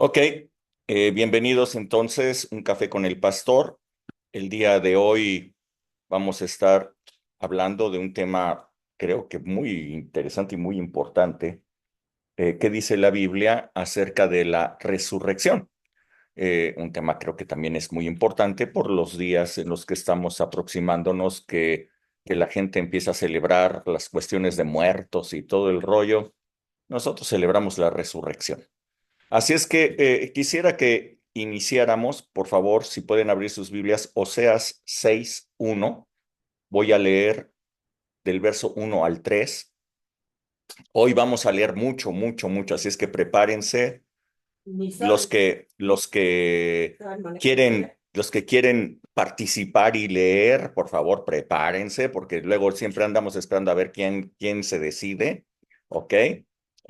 Ok, bienvenidos entonces, un café con el pastor. El día de hoy vamos a estar hablando de un tema creo que muy interesante y muy importante. ¿Qué dice la Biblia acerca de la resurrección? Un tema creo que también es muy importante por los días en los que estamos aproximándonos, que la gente empieza a celebrar las cuestiones de muertos y todo el rollo. Nosotros celebramos la resurrección. Así es que quisiera que iniciáramos, por favor, si pueden abrir sus Biblias, Oseas 6:1. Voy a leer del verso 1 al 3. Hoy vamos a leer mucho, mucho, mucho, así es que prepárense. Los que quieren participar y leer, por favor, prepárense, porque luego siempre andamos esperando a ver quién se decide, ¿ok?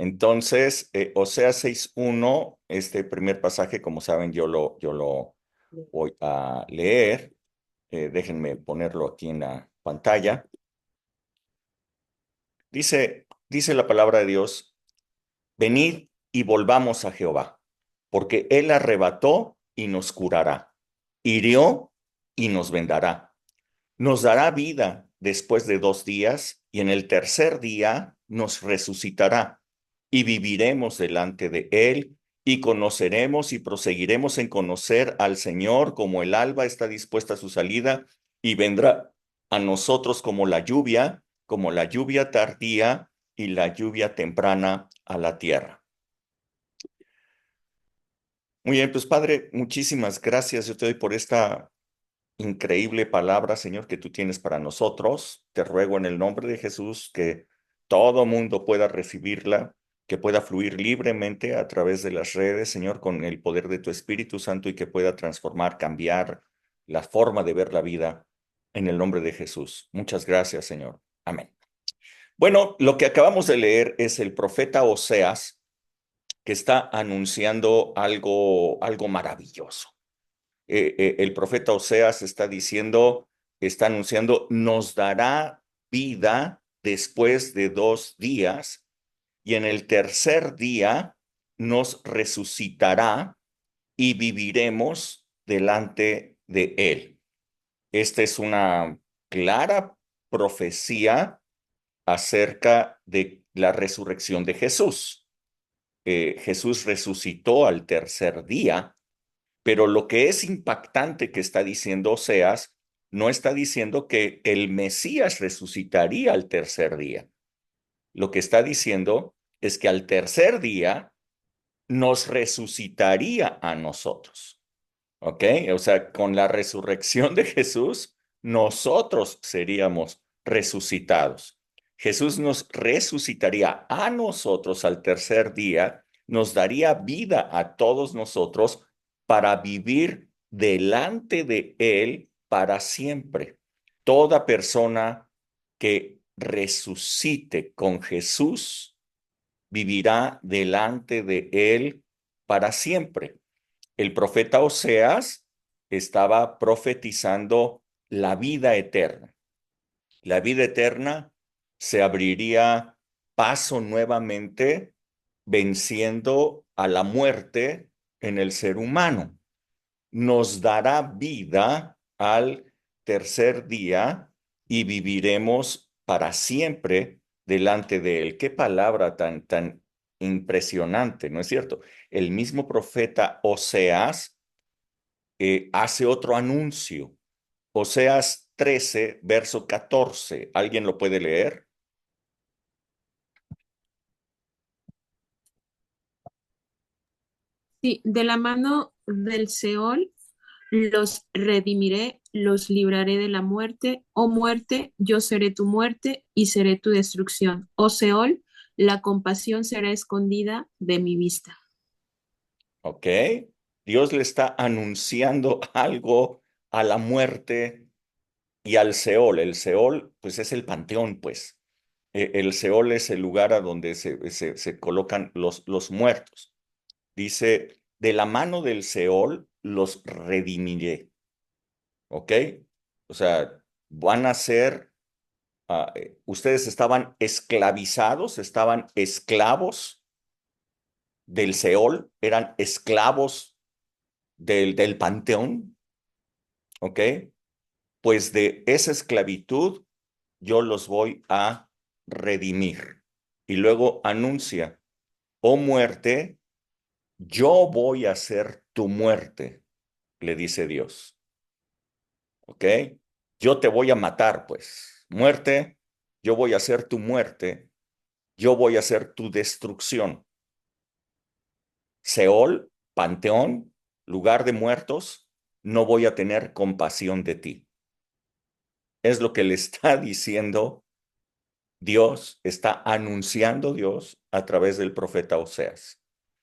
Entonces, Oseas 6:1, este primer pasaje, como saben, yo lo voy a leer. Déjenme ponerlo aquí en la pantalla. Dice la palabra de Dios: Venid y volvamos a Jehová, porque Él arrebató y nos curará, hirió y nos vendará. Nos dará vida después de 2 días, y en el tercer día nos resucitará, y viviremos delante de Él, y conoceremos y proseguiremos en conocer al Señor, como el alba está dispuesta a su salida, y vendrá a nosotros como la lluvia tardía y la lluvia temprana a la tierra. Muy bien, pues Padre, muchísimas gracias. Yo te doy por esta increíble palabra, Señor, que tú tienes para nosotros. Te ruego en el nombre de Jesús que todo mundo pueda recibirla, que pueda fluir libremente a través de las redes, Señor, con el poder de tu Espíritu Santo, y que pueda transformar, cambiar la forma de ver la vida en el nombre de Jesús. Muchas gracias, Señor. Amén. Bueno, lo que acabamos de leer es el profeta Oseas, que está anunciando algo maravilloso. El profeta Oseas está anunciando: nos dará vida después de 2 días, y en el tercer día nos resucitará y viviremos delante de él. Esta es una clara profecía acerca de la resurrección de Jesús. Jesús resucitó al tercer día. Pero lo que es impactante que está diciendo Oseas, no está diciendo que el Mesías resucitaría al tercer día. Lo que está diciendo es que al tercer día nos resucitaría a nosotros. ¿Ok? O sea, con la resurrección de Jesús, nosotros seríamos resucitados. Jesús nos resucitaría a nosotros al tercer día, nos daría vida a todos nosotros para vivir delante de Él para siempre. Toda persona que resucite con Jesús vivirá delante de Él para siempre. El profeta Oseas estaba profetizando la vida eterna. La vida eterna se abriría paso nuevamente, venciendo a la muerte en el ser humano. Nos dará vida al tercer día y viviremos para siempre delante de él. Qué palabra tan impresionante, ¿no es cierto? El mismo profeta Oseas hace otro anuncio. Oseas 13, verso 14. ¿Alguien lo puede leer? Sí, de la mano del Seol los redimiré, los libraré de la muerte. Oh muerte, yo seré tu muerte y seré tu destrucción. Oh Seol, la compasión será escondida de mi vista. Ok. Dios le está anunciando algo a la muerte y al Seol. El Seol, pues es el panteón, pues. El Seol es el lugar a donde se colocan los muertos. Dice: de la mano del Seol los redimiré. ¿Ok? O sea, van a ser, ustedes estaban esclavizados, estaban esclavos del Seol, eran esclavos del panteón, ¿ok? Pues de esa esclavitud yo los voy a redimir. Y luego anuncia, oh muerte, yo voy a ser tu muerte, le dice Dios, ¿ok? Yo te voy a matar, pues. Muerte, yo voy a ser tu muerte, yo voy a ser tu destrucción. Seol, panteón, lugar de muertos, no voy a tener compasión de ti. Es lo que le está diciendo Dios, está anunciando Dios a través del profeta Oseas.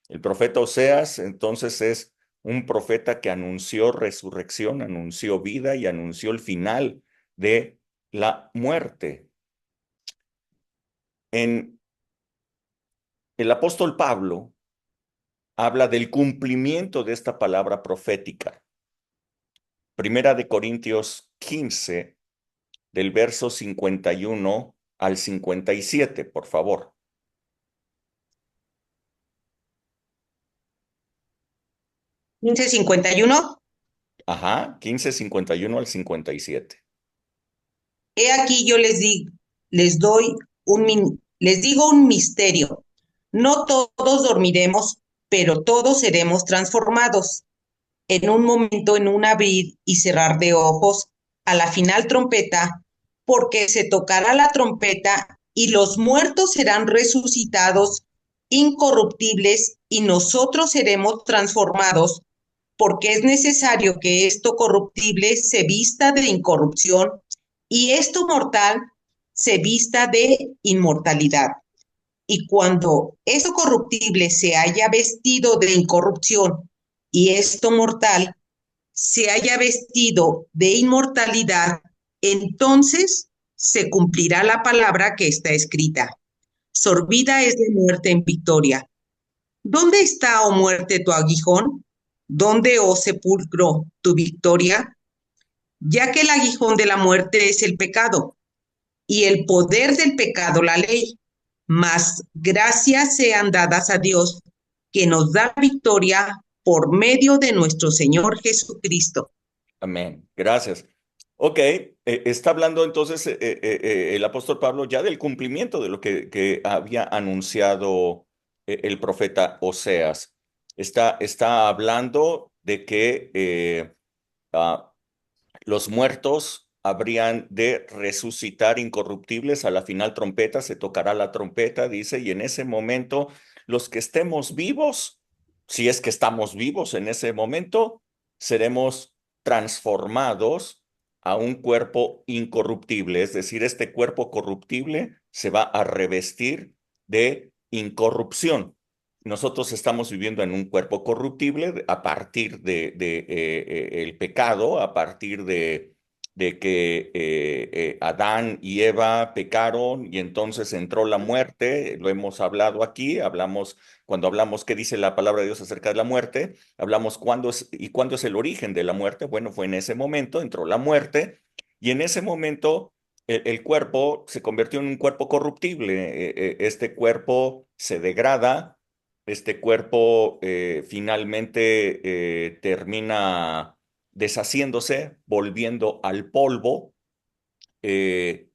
El profeta Oseas entonces es un profeta que anunció resurrección, anunció vida y anunció el final de la muerte. En el apóstol Pablo habla del cumplimiento de esta palabra profética. Primera de Corintios 15, del verso 51 al 57, por favor. 15:51. Ajá, 15, 51 al 57. He aquí yo les digo un misterio. No todos dormiremos, pero todos seremos transformados. En un momento, en un abrir y cerrar de ojos, a la final trompeta, porque se tocará la trompeta y los muertos serán resucitados incorruptibles y nosotros seremos transformados, porque es necesario que esto corruptible se vista de incorrupción y esto mortal se vista de inmortalidad. Y cuando esto corruptible se haya vestido de incorrupción y esto mortal se haya vestido de inmortalidad, entonces se cumplirá la palabra que está escrita. Sorbida es de muerte en victoria. ¿Dónde está, oh muerte, tu aguijón? ¿Dónde, oh sepulcro, tu victoria? Ya que el aguijón de la muerte es el pecado, y el poder del pecado la ley. Mas gracias sean dadas a Dios, que nos da victoria por medio de nuestro Señor Jesucristo. Amén. Gracias. Ok, está hablando entonces el apóstol Pablo ya del cumplimiento de lo que había anunciado el profeta Oseas. Está hablando de que ah, los muertos habrían de resucitar incorruptibles a la final trompeta, se tocará la trompeta, dice, y en ese momento los que estemos vivos, si es que estamos vivos en ese momento, seremos transformados a un cuerpo incorruptible, es decir, este cuerpo corruptible se va a revestir de incorrupción. Nosotros estamos viviendo en un cuerpo corruptible a partir de el pecado, a partir de que Adán y Eva pecaron y entonces entró la muerte. Lo hemos hablado aquí, cuando hablamos qué dice la palabra de Dios acerca de la muerte, hablamos cuándo es el origen de la muerte. Bueno, fue en ese momento, entró la muerte y en ese momento el cuerpo se convirtió en un cuerpo corruptible. Este cuerpo se degrada, este cuerpo finalmente termina deshaciéndose, volviendo al polvo eh,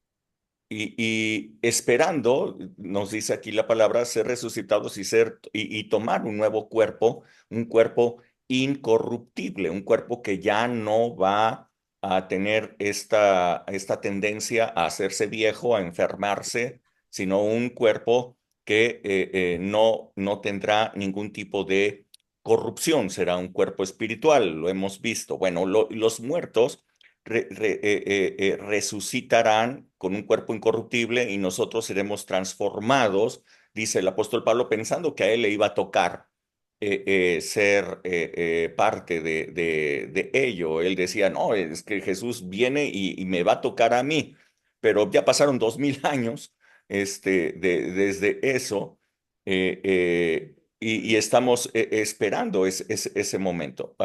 y esperando, nos dice aquí la palabra, ser resucitados y tomar un nuevo cuerpo, un cuerpo incorruptible, un cuerpo que ya no va a tener esta tendencia a hacerse viejo, a enfermarse, sino un cuerpo que no tendrá ningún tipo de corrupción, será un cuerpo espiritual, lo hemos visto. Bueno, los muertos resucitarán con un cuerpo incorruptible y nosotros seremos transformados, dice el apóstol Pablo, pensando que a él le iba a tocar ser parte de ello. Él decía, no, es que Jesús viene y me va a tocar a mí, pero ya pasaron 2000 años desde eso y estamos esperando ese momento.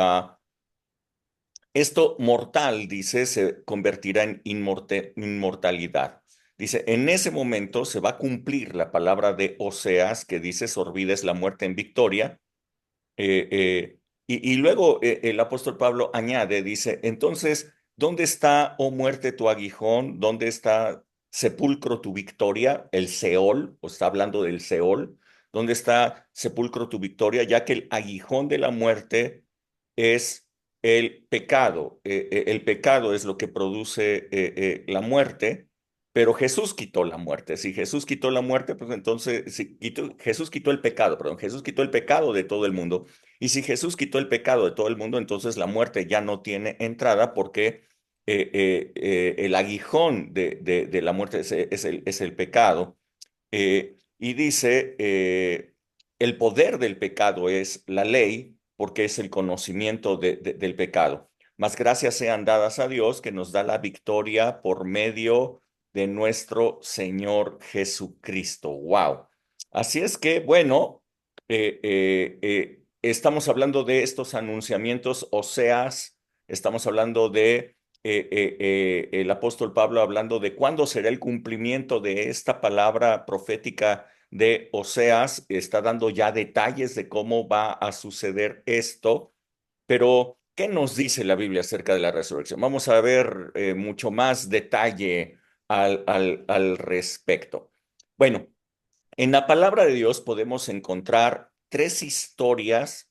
Esto mortal, dice, se convertirá en inmortalidad. Dice, en ese momento se va a cumplir la palabra de Oseas que dice, sorbides la muerte en victoria. Y luego el apóstol Pablo añade, dice, entonces, ¿dónde está, oh muerte, tu aguijón? ¿Dónde está sepulcro tu victoria? El Seol, o está hablando del Seol. ¿Dónde está sepulcro tu victoria? Ya que el aguijón de la muerte es el pecado. El pecado es lo que produce la muerte. Pero Jesús quitó la muerte. Si Jesús quitó la muerte, pues entonces Jesús quitó el pecado, perdón, Jesús quitó el pecado de todo el mundo. Y si Jesús quitó el pecado de todo el mundo, entonces la muerte ya no tiene entrada porque el aguijón de la muerte es el pecado. Y dice, el poder del pecado es la ley porque es el conocimiento del pecado. Mas gracias sean dadas a Dios que nos da la victoria por medio de nuestro Señor Jesucristo. Wow. Así es que, bueno, estamos hablando de estos anunciamientos, Oseas, estamos hablando de el apóstol Pablo hablando de cuándo será el cumplimiento de esta palabra profética de Oseas, está dando ya detalles de cómo va a suceder esto, pero ¿qué nos dice la Biblia acerca de la resurrección? Vamos a ver mucho más detalle al respecto. Bueno, en la palabra de Dios podemos encontrar tres historias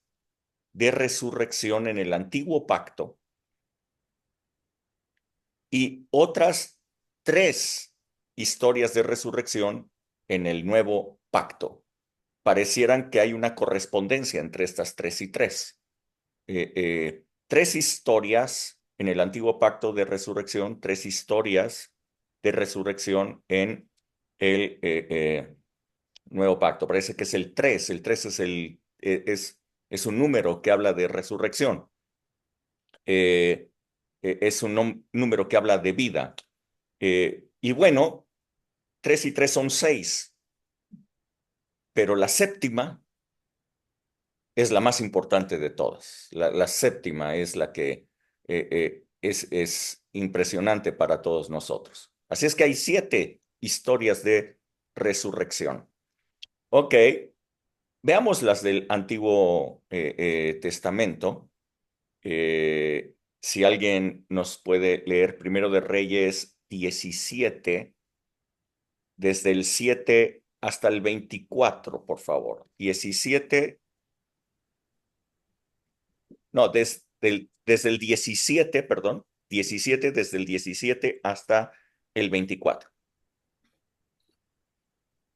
de resurrección en el antiguo pacto y otras tres historias de resurrección en el nuevo pacto. Parecieran que hay una correspondencia entre estas tres y tres. Tres historias en el antiguo pacto de resurrección, tres historias de resurrección en el nuevo pacto. Parece que es el tres. El tres es un número que habla de resurrección. Es un número que habla de vida. Y bueno, 3 y 3 son 6, pero la séptima es la más importante de todas. La séptima es la que es impresionante para todos nosotros. Así es que hay 7 historias de resurrección. Ok, veamos las del Antiguo Testamento. Si alguien nos puede leer Primero de Reyes 17 desde el 7 hasta el 24, por favor. 17, no, desde el 17, perdón, 17, desde el 17 hasta el 24.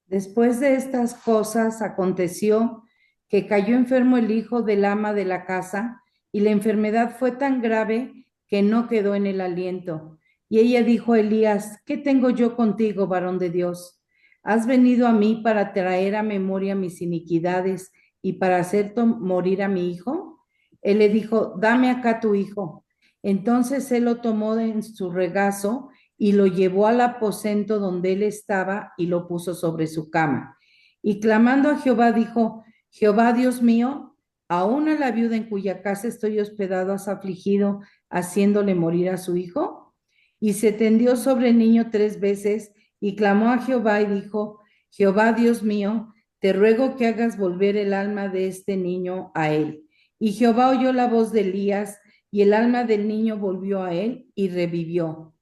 Después de estas cosas aconteció que cayó enfermo el hijo del ama de la casa, y la enfermedad fue tan grave que no quedó en el aliento. Y ella dijo a Elías: ¿Qué tengo yo contigo, varón de Dios? ¿Has venido a mí para traer a memoria mis iniquidades y para hacer morir a mi hijo? Él le dijo: Dame acá tu hijo. Entonces él lo tomó en su regazo y lo llevó al aposento donde él estaba y lo puso sobre su cama. Y clamando a Jehová dijo: Jehová Dios mío, aún a la viuda en cuya casa estoy hospedado has afligido, haciéndole morir a su hijo. Y se tendió sobre el niño 3 veces y clamó a Jehová y dijo: Jehová Dios mío, te ruego que hagas volver el alma de este niño a él. Y Jehová oyó la voz de Elías, y el alma del niño volvió a él y revivió.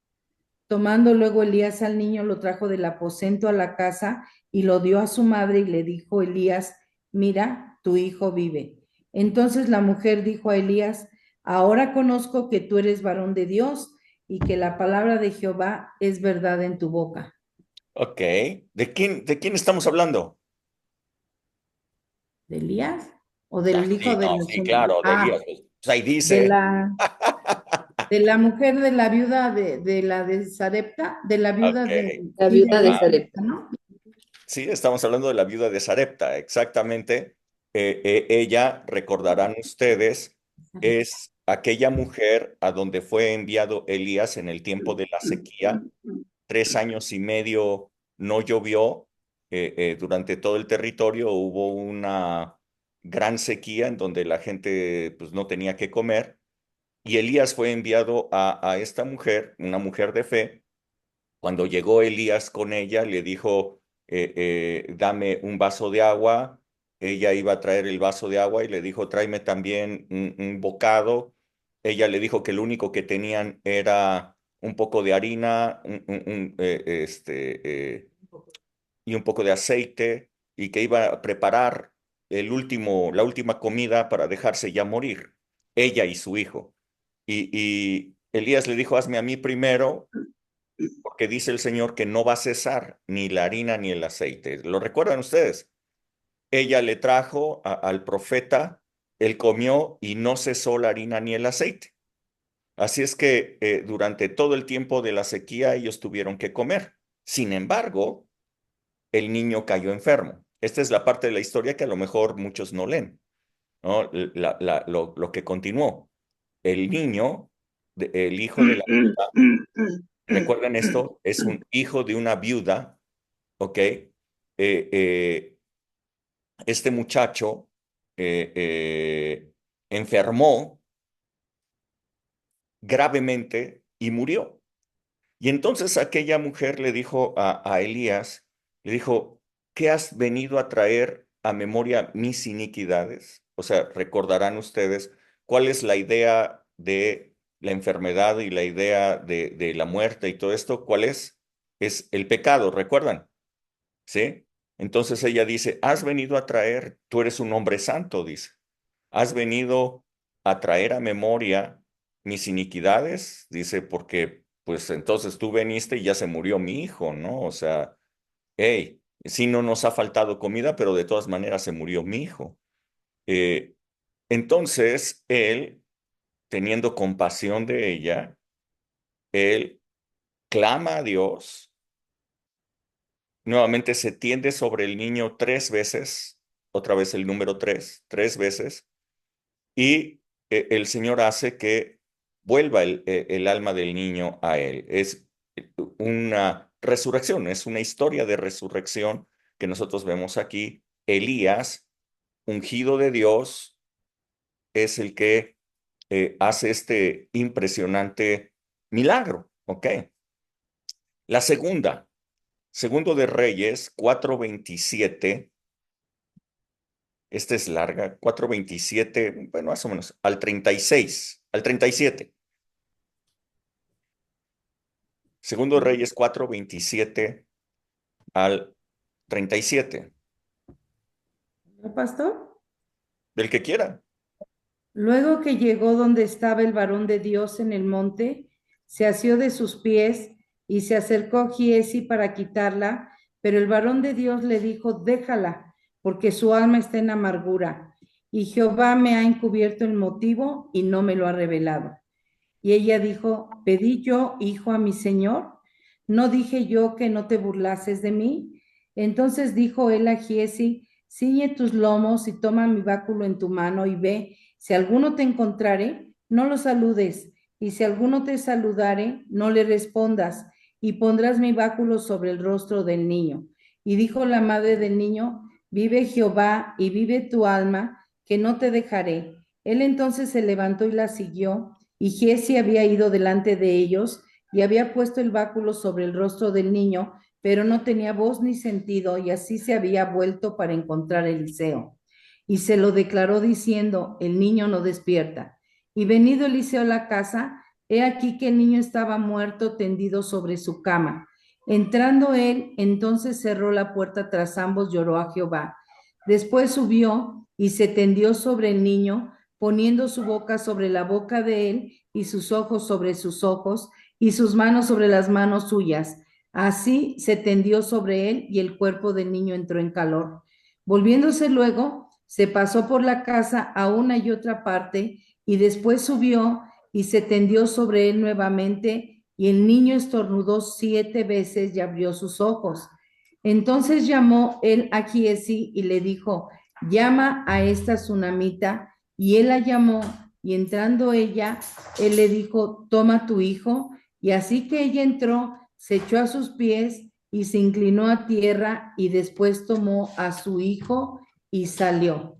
Tomando luego Elías al niño, lo trajo del aposento a la casa y lo dio a su madre, y le dijo Elías: Mira, tu hijo vive. Entonces la mujer dijo a Elías: Ahora conozco que tú eres varón de Dios y que la palabra de Jehová es verdad en tu boca. Ok, ¿de quién estamos hablando? ¿De Elías? ¿O del hijo Sí, de no, la sí, claro, de Elías. Pues ahí de dice. la de la mujer de la viuda de la de Sarepta, de la viuda Ok, de La aquí de viuda de Elías, ajá. Sarepta. ¿no? Sí, estamos hablando de la viuda de Sarepta, exactamente. Ella, recordarán ustedes, es aquella mujer a donde fue enviado Elías en el tiempo de la sequía. 3 años y medio no llovió. Durante todo el territorio hubo una gran sequía en donde la gente pues, no tenía que comer. Y Elías fue enviado a esta mujer, una mujer de fe, Cuando llegó Elías con ella, le dijo, dame un vaso de agua. Ella iba a traer el vaso de agua y le dijo, tráeme también un bocado. Ella le dijo que lo único que tenían era un poco de harina y un poco de aceite y que iba a preparar la última comida para dejarse ya morir, ella y su hijo. Y Elías le dijo, hazme a mí primero, porque dice el Señor que no va a cesar ni la harina ni el aceite. ¿Lo recuerdan ustedes? Ella le trajo al profeta, él comió y no cesó la harina ni el aceite. Así es que durante todo el tiempo de la sequía ellos tuvieron que comer. Sin embargo, el niño cayó enfermo. Esta es la parte de la historia que a lo mejor muchos no leen, ¿no? Lo que continuó. El niño, el hijo de la viuda, recuerden esto, es un hijo de una viuda, ¿ok? Este muchacho enfermó gravemente y murió. Y entonces aquella mujer le dijo a Elías, le dijo, ¿qué has venido a traer a memoria mis iniquidades? O sea, recordarán ustedes cuál es la idea de la enfermedad y la idea de la muerte y todo esto, ¿cuál es? Es el pecado, ¿recuerdan? ¿Sí? Entonces ella dice, has venido a traer, tú eres un hombre santo, dice, has venido a traer a memoria mis iniquidades, dice, porque pues entonces tú veniste y ya se murió mi hijo, ¿no? O sea, hey, sí no nos ha faltado comida, pero de todas maneras se murió mi hijo. Eh, entonces él, teniendo compasión de ella, él clama a Dios, nuevamente se tiende sobre el niño 3 veces, otra vez el número 3 veces, y el Señor hace que vuelva el alma del niño a él. Es una resurrección, es una historia de resurrección que nosotros vemos aquí. Elías, ungido de Dios, es el que hace este impresionante milagro, ¿ok? La segundo de Reyes, 4:27. Esta es larga, 4:27, bueno, más o menos, al 36, al 37. Segundo Reyes 4:27 al 37. ¿No, pastor? Del que quiera. Luego que llegó donde estaba el varón de Dios en el monte, se asió de sus pies y se acercó a Giezi para quitarla, pero el varón de Dios le dijo, déjala, porque su alma está en amargura, y Jehová me ha encubierto el motivo y no me lo ha revelado. Y ella dijo, ¿pedí yo hijo a mi señor? ¿No dije yo que no te burlases de mí? Entonces dijo él a Giezi, ciñe tus lomos y toma mi báculo en tu mano y ve, si alguno te encontrare, no lo saludes, y si alguno te saludare, no le respondas, y pondrás mi báculo sobre el rostro del niño. Y dijo la madre del niño, vive Jehová y vive tu alma, que no te dejaré. Él entonces se levantó y la siguió, y Giezi había ido delante de ellos y había puesto el báculo sobre el rostro del niño, pero no tenía voz ni sentido, y así se había vuelto para encontrar a Eliseo. Y se lo declaró diciendo, el niño no despierta. Y venido Eliseo a la casa, he aquí que el niño estaba muerto tendido sobre su cama. Entrando él, entonces cerró la puerta tras ambos, lloró a Jehová. Después subió y se tendió sobre el niño, poniendo su boca sobre la boca de él y sus ojos sobre sus ojos y sus manos sobre las manos suyas. Así se tendió sobre él y el cuerpo del niño entró en calor. Volviéndose luego, se pasó por la casa a una y otra parte y después subió y se tendió sobre él nuevamente y el niño estornudó 7 veces y abrió sus ojos. Entonces llamó él a Giezi y le dijo, llama a esta tsunamita, y él la llamó, y entrando ella, él le dijo, toma tu hijo, y así que ella entró, se echó a sus pies y se inclinó a tierra, y después tomó a su hijo y salió.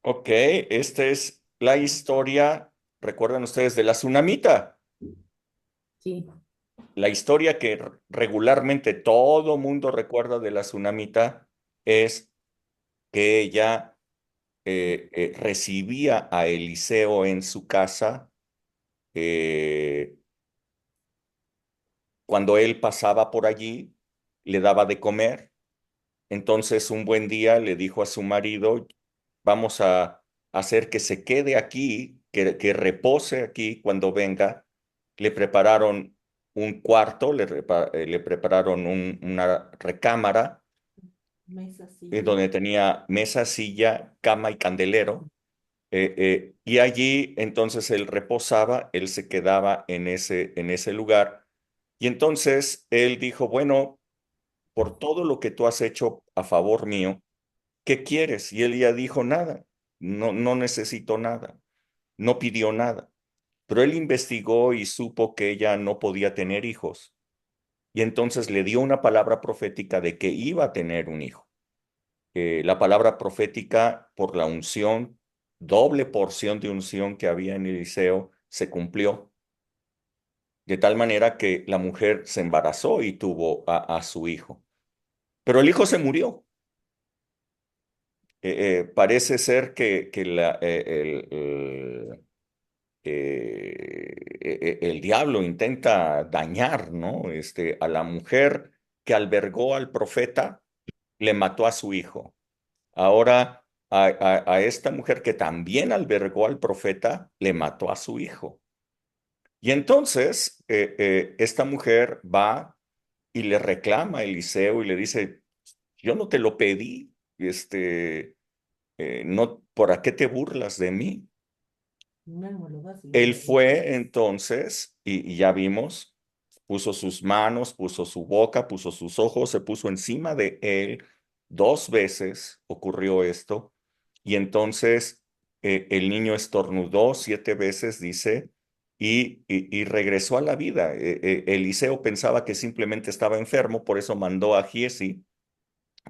Ok, esta es la historia, recuerdan ustedes, de la tsunamita. Sí. la historia que regularmente todo mundo recuerda de la tsunamita es que ella recibía a Eliseo en su casa eh, cuando él pasaba por allí, le daba de comer. Entonces un buen día le dijo a su marido, vamos a hacer que se quede aquí, que repose aquí cuando venga. Le prepararon un cuarto, le prepararon una recámara Mesa, donde tenía mesa, silla, cama y candelero. Y allí entonces él reposaba, él se quedaba en ese lugar. Y entonces él dijo, bueno, por todo lo que tú has hecho a favor mío, ¿qué quieres? Y él ya dijo nada, no necesito nada, no pidió nada. Pero él investigó y supo que ella no podía tener hijos. Y entonces le dio una palabra profética de que iba a tener un hijo. La palabra profética por la unción, doble porción de unción que había en Eliseo, se cumplió. De tal manera que la mujer se embarazó y tuvo a su hijo. Pero el hijo se murió. Parece ser que el diablo intenta dañar, ¿no? A la mujer que albergó al profeta, le mató a su hijo. Ahora a esta mujer que también albergó al profeta, le mató a su hijo. Y entonces esta mujer va y le reclama a Eliseo y le dice, yo no te lo pedí, no, ¿por qué te burlas de mí? Él fue entonces, y ya vimos, puso sus manos, puso su boca, puso sus ojos, se puso encima de él. 2 veces ocurrió esto. Y entonces el niño estornudó 7 veces, dice, y regresó a la vida. Eliseo pensaba que simplemente estaba enfermo, por eso mandó a Giesi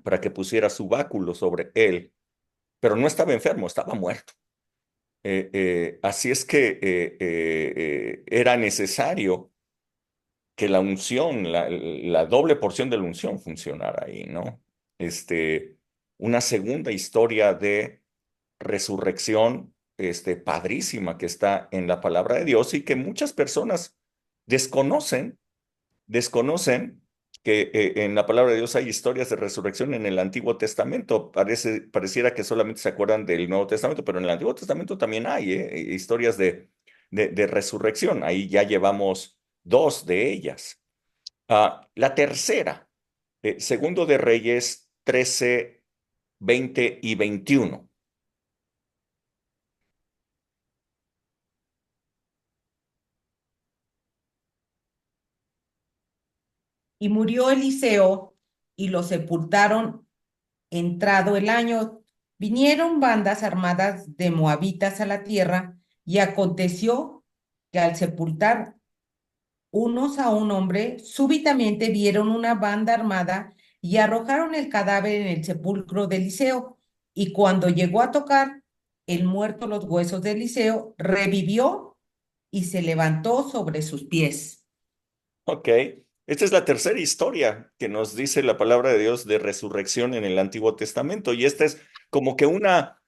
para que pusiera su báculo sobre él. Pero no estaba enfermo, estaba muerto. Así es que era necesario que la unción, la doble porción de la unción funcionara ahí, ¿no? Este, una segunda historia de resurrección, padrísima que está en la palabra de Dios y que muchas personas desconocen desconocen que en la palabra de Dios hay historias de resurrección en el Antiguo Testamento. Pareciera que solamente se acuerdan del Nuevo Testamento, pero en el Antiguo Testamento también hay historias de resurrección. Ahí ya llevamos 2 de ellas. La tercera, Segundo de Reyes 13, 20 y 21. Y murió Eliseo y lo sepultaron entrado el año. Vinieron bandas armadas de moabitas a la tierra y aconteció que al sepultar unos a un hombre, súbitamente vieron una banda armada y arrojaron el cadáver en el sepulcro de Eliseo. Y cuando llegó a tocar el muerto los huesos de Eliseo, revivió y se levantó sobre sus pies. Ok, esta es la tercera historia que nos dice la palabra de Dios de resurrección en el Antiguo Testamento y esta es como que una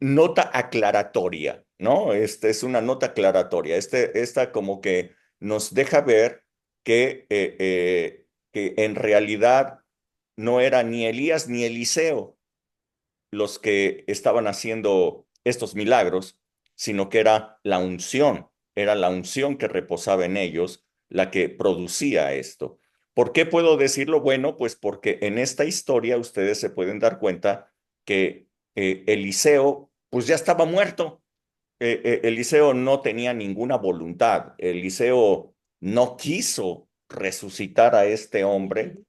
nota aclaratoria, ¿no? Esta es una nota aclaratoria. Esta como que nos deja ver que en realidad no era ni Elías ni Eliseo los que estaban haciendo estos milagros, sino que era la unción que reposaba en ellos la que producía esto. ¿Por qué puedo decirlo? Bueno, pues porque en esta historia ustedes se pueden dar cuenta que Eliseo pues ya estaba muerto. Eliseo no tenía ninguna voluntad. Eliseo no quiso resucitar a este hombre,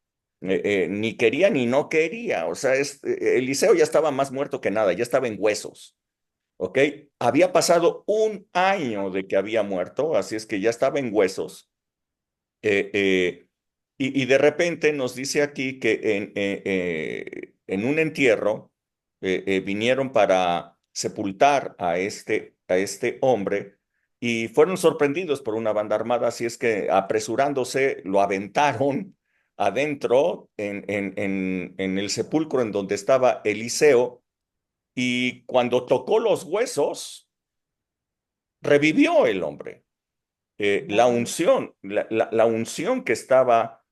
ni quería ni no quería. O sea, Eliseo ya estaba más muerto que nada, ya estaba en huesos. ¿Ok? Había pasado 1 año de que había muerto, así es que ya estaba en huesos. Eh, eh, y de repente nos dice aquí que en un entierro vinieron para sepultar a este hombre y fueron sorprendidos por una banda armada, así es que apresurándose lo aventaron adentro en el sepulcro en donde estaba Eliseo, y cuando tocó los huesos, revivió el hombre. La unción, la unción que estaba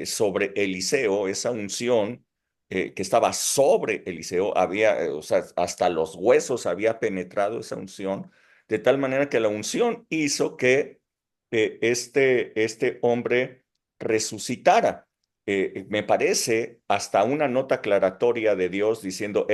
sobre Eliseo, esa unción que estaba sobre Eliseo, había, o sea, hasta los huesos había penetrado esa unción, de tal manera que la unción hizo que este hombre resucitara. Me parece hasta una nota aclaratoria de Dios diciendo,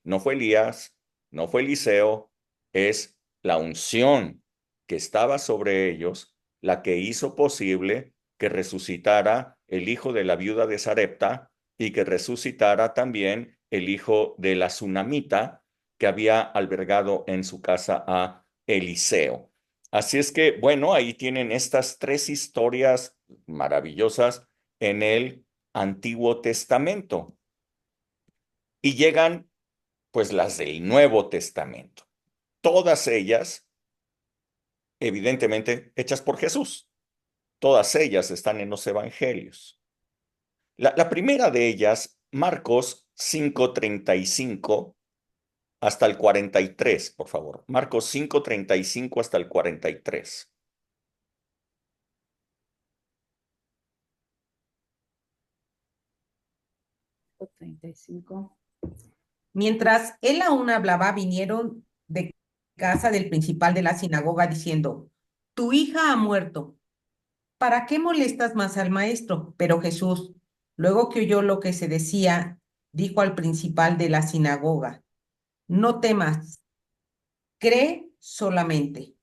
no fue Elías, no fue Eliseo, es la unción que estaba sobre ellos, la que hizo posible que resucitara el hijo de la viuda de Sarepta y que resucitara también el hijo de la tsunamita que había albergado en su casa a Eliseo. Así es que, bueno, ahí tienen estas tres historias maravillosas en el Antiguo Testamento. Y llegan, pues, las del Nuevo Testamento. Todas ellas evidentemente hechas por Jesús. Todas ellas están en los evangelios. La primera de ellas, Marcos 5:35 hasta el 43, por favor. Marcos 5:35 hasta el 43. 35. Mientras él aún hablaba, vinieron de casa del principal de la sinagoga diciendo, tu hija ha muerto. ¿Para qué molestas más al maestro? Pero Jesús, luego que oyó lo que se decía, dijo al principal de la sinagoga, no temas, cree solamente.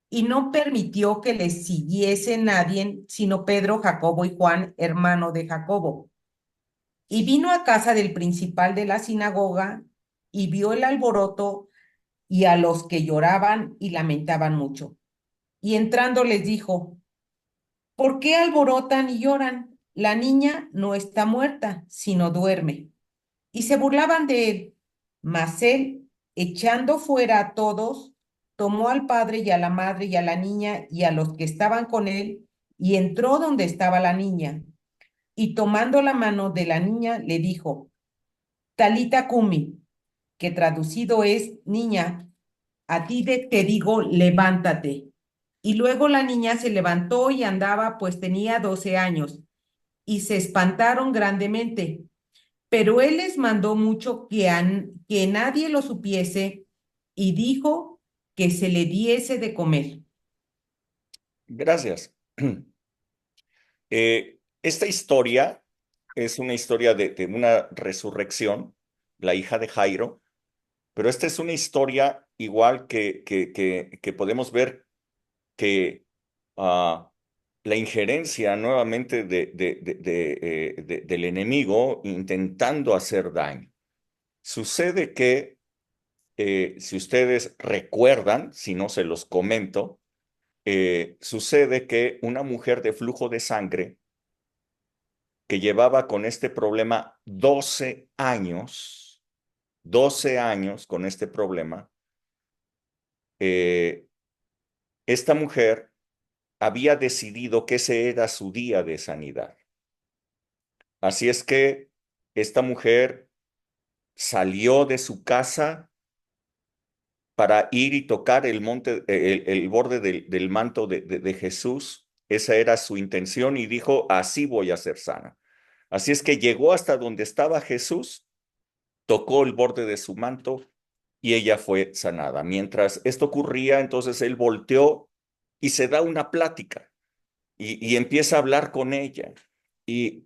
Y no permitió que le siguiese nadie, sino Pedro, Jacobo y Juan, hermano de Jacobo. Y vino a casa del principal de la sinagoga y vio el alboroto y a los que lloraban y lamentaban mucho. Y entrando les dijo, ¿por qué alborotan y lloran? La niña no está muerta, sino duerme. Y se burlaban de él. Mas él, echando fuera a todos, tomó al padre y a la madre y a la niña y a los que estaban con él, y entró donde estaba la niña. Y tomando la mano de la niña, le dijo, Talita Kumi, que traducido es, niña, a ti te digo, levántate. Y luego la niña se levantó y andaba, pues tenía 12 años, y se espantaron grandemente. Pero él les mandó mucho que nadie lo supiese y dijo que se le diese de comer. Gracias. Esta historia es una historia de una resurrección, la hija de Jairo, pero esta es una historia igual que podemos ver que la injerencia nuevamente del enemigo intentando hacer daño. Sucede que, si ustedes recuerdan, si no se los comento, sucede que una mujer de flujo de sangre que llevaba con este problema 12 años con este problema, esta mujer había decidido que ese era su día de sanidad. Así es que esta mujer salió de su casa para ir y tocar el monte, el borde del manto de Jesús. Esa era su intención y dijo, así voy a ser sana. Así es que llegó hasta donde estaba Jesús, tocó el borde de su manto y ella fue sanada. Mientras esto ocurría, entonces él volteó y se da una plática y empieza a hablar con ella. Y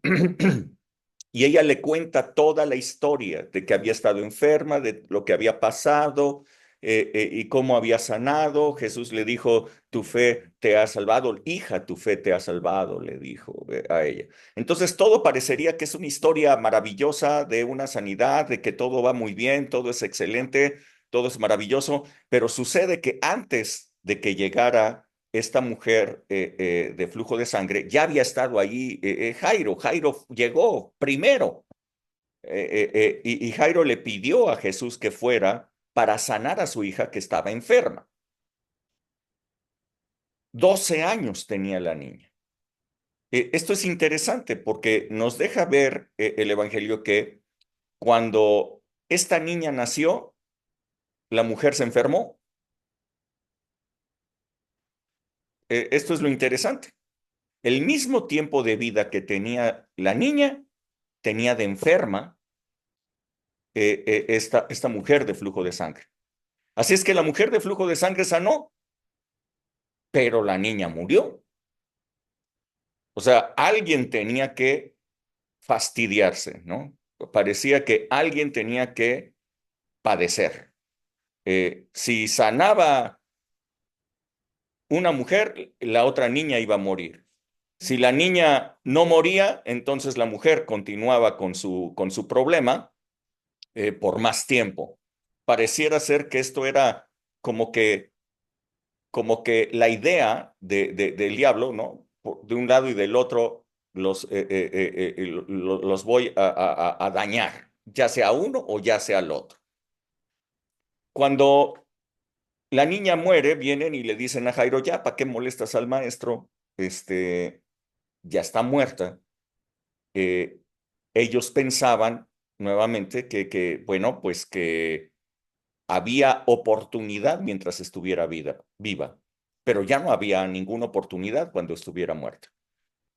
y ella le cuenta toda la historia de que había estado enferma, de lo que había pasado, y cómo había sanado. Jesús le dijo, tu fe te ha salvado, hija, tu fe te ha salvado, le dijo a ella. Entonces todo parecería que es una historia maravillosa de una sanidad, de que todo va muy bien, todo es excelente, todo es maravilloso, pero sucede que antes de que llegara esta mujer de flujo de sangre, ya había estado allí Jairo. Jairo llegó primero y Jairo le pidió a Jesús que fuera para sanar a su hija que estaba enferma. 12 años tenía la niña. Esto es interesante porque nos deja ver el Evangelio que cuando esta niña nació, la mujer se enfermó. Esto es lo interesante. El mismo tiempo de vida que tenía la niña, tenía de enferma esta mujer de flujo de sangre. Así es que la mujer de flujo de sangre sanó, pero la niña murió. O sea, alguien tenía que fastidiarse, ¿no? Parecía que alguien tenía que padecer. Si sanaba una mujer, la otra niña iba a morir. Si la niña no moría, entonces la mujer continuaba con su problema por más tiempo. Pareciera ser que esto era como que, como que la idea del diablo, ¿no? De un lado y del otro los voy a dañar, ya sea uno o ya sea el otro. Cuando la niña muere, vienen y le dicen a Jairo, ya, ¿para qué molestas al maestro? Ya está muerta. Eh, Ellos pensaban nuevamente bueno, pues que había oportunidad mientras estuviera viva, pero ya no había ninguna oportunidad cuando estuviera muerta.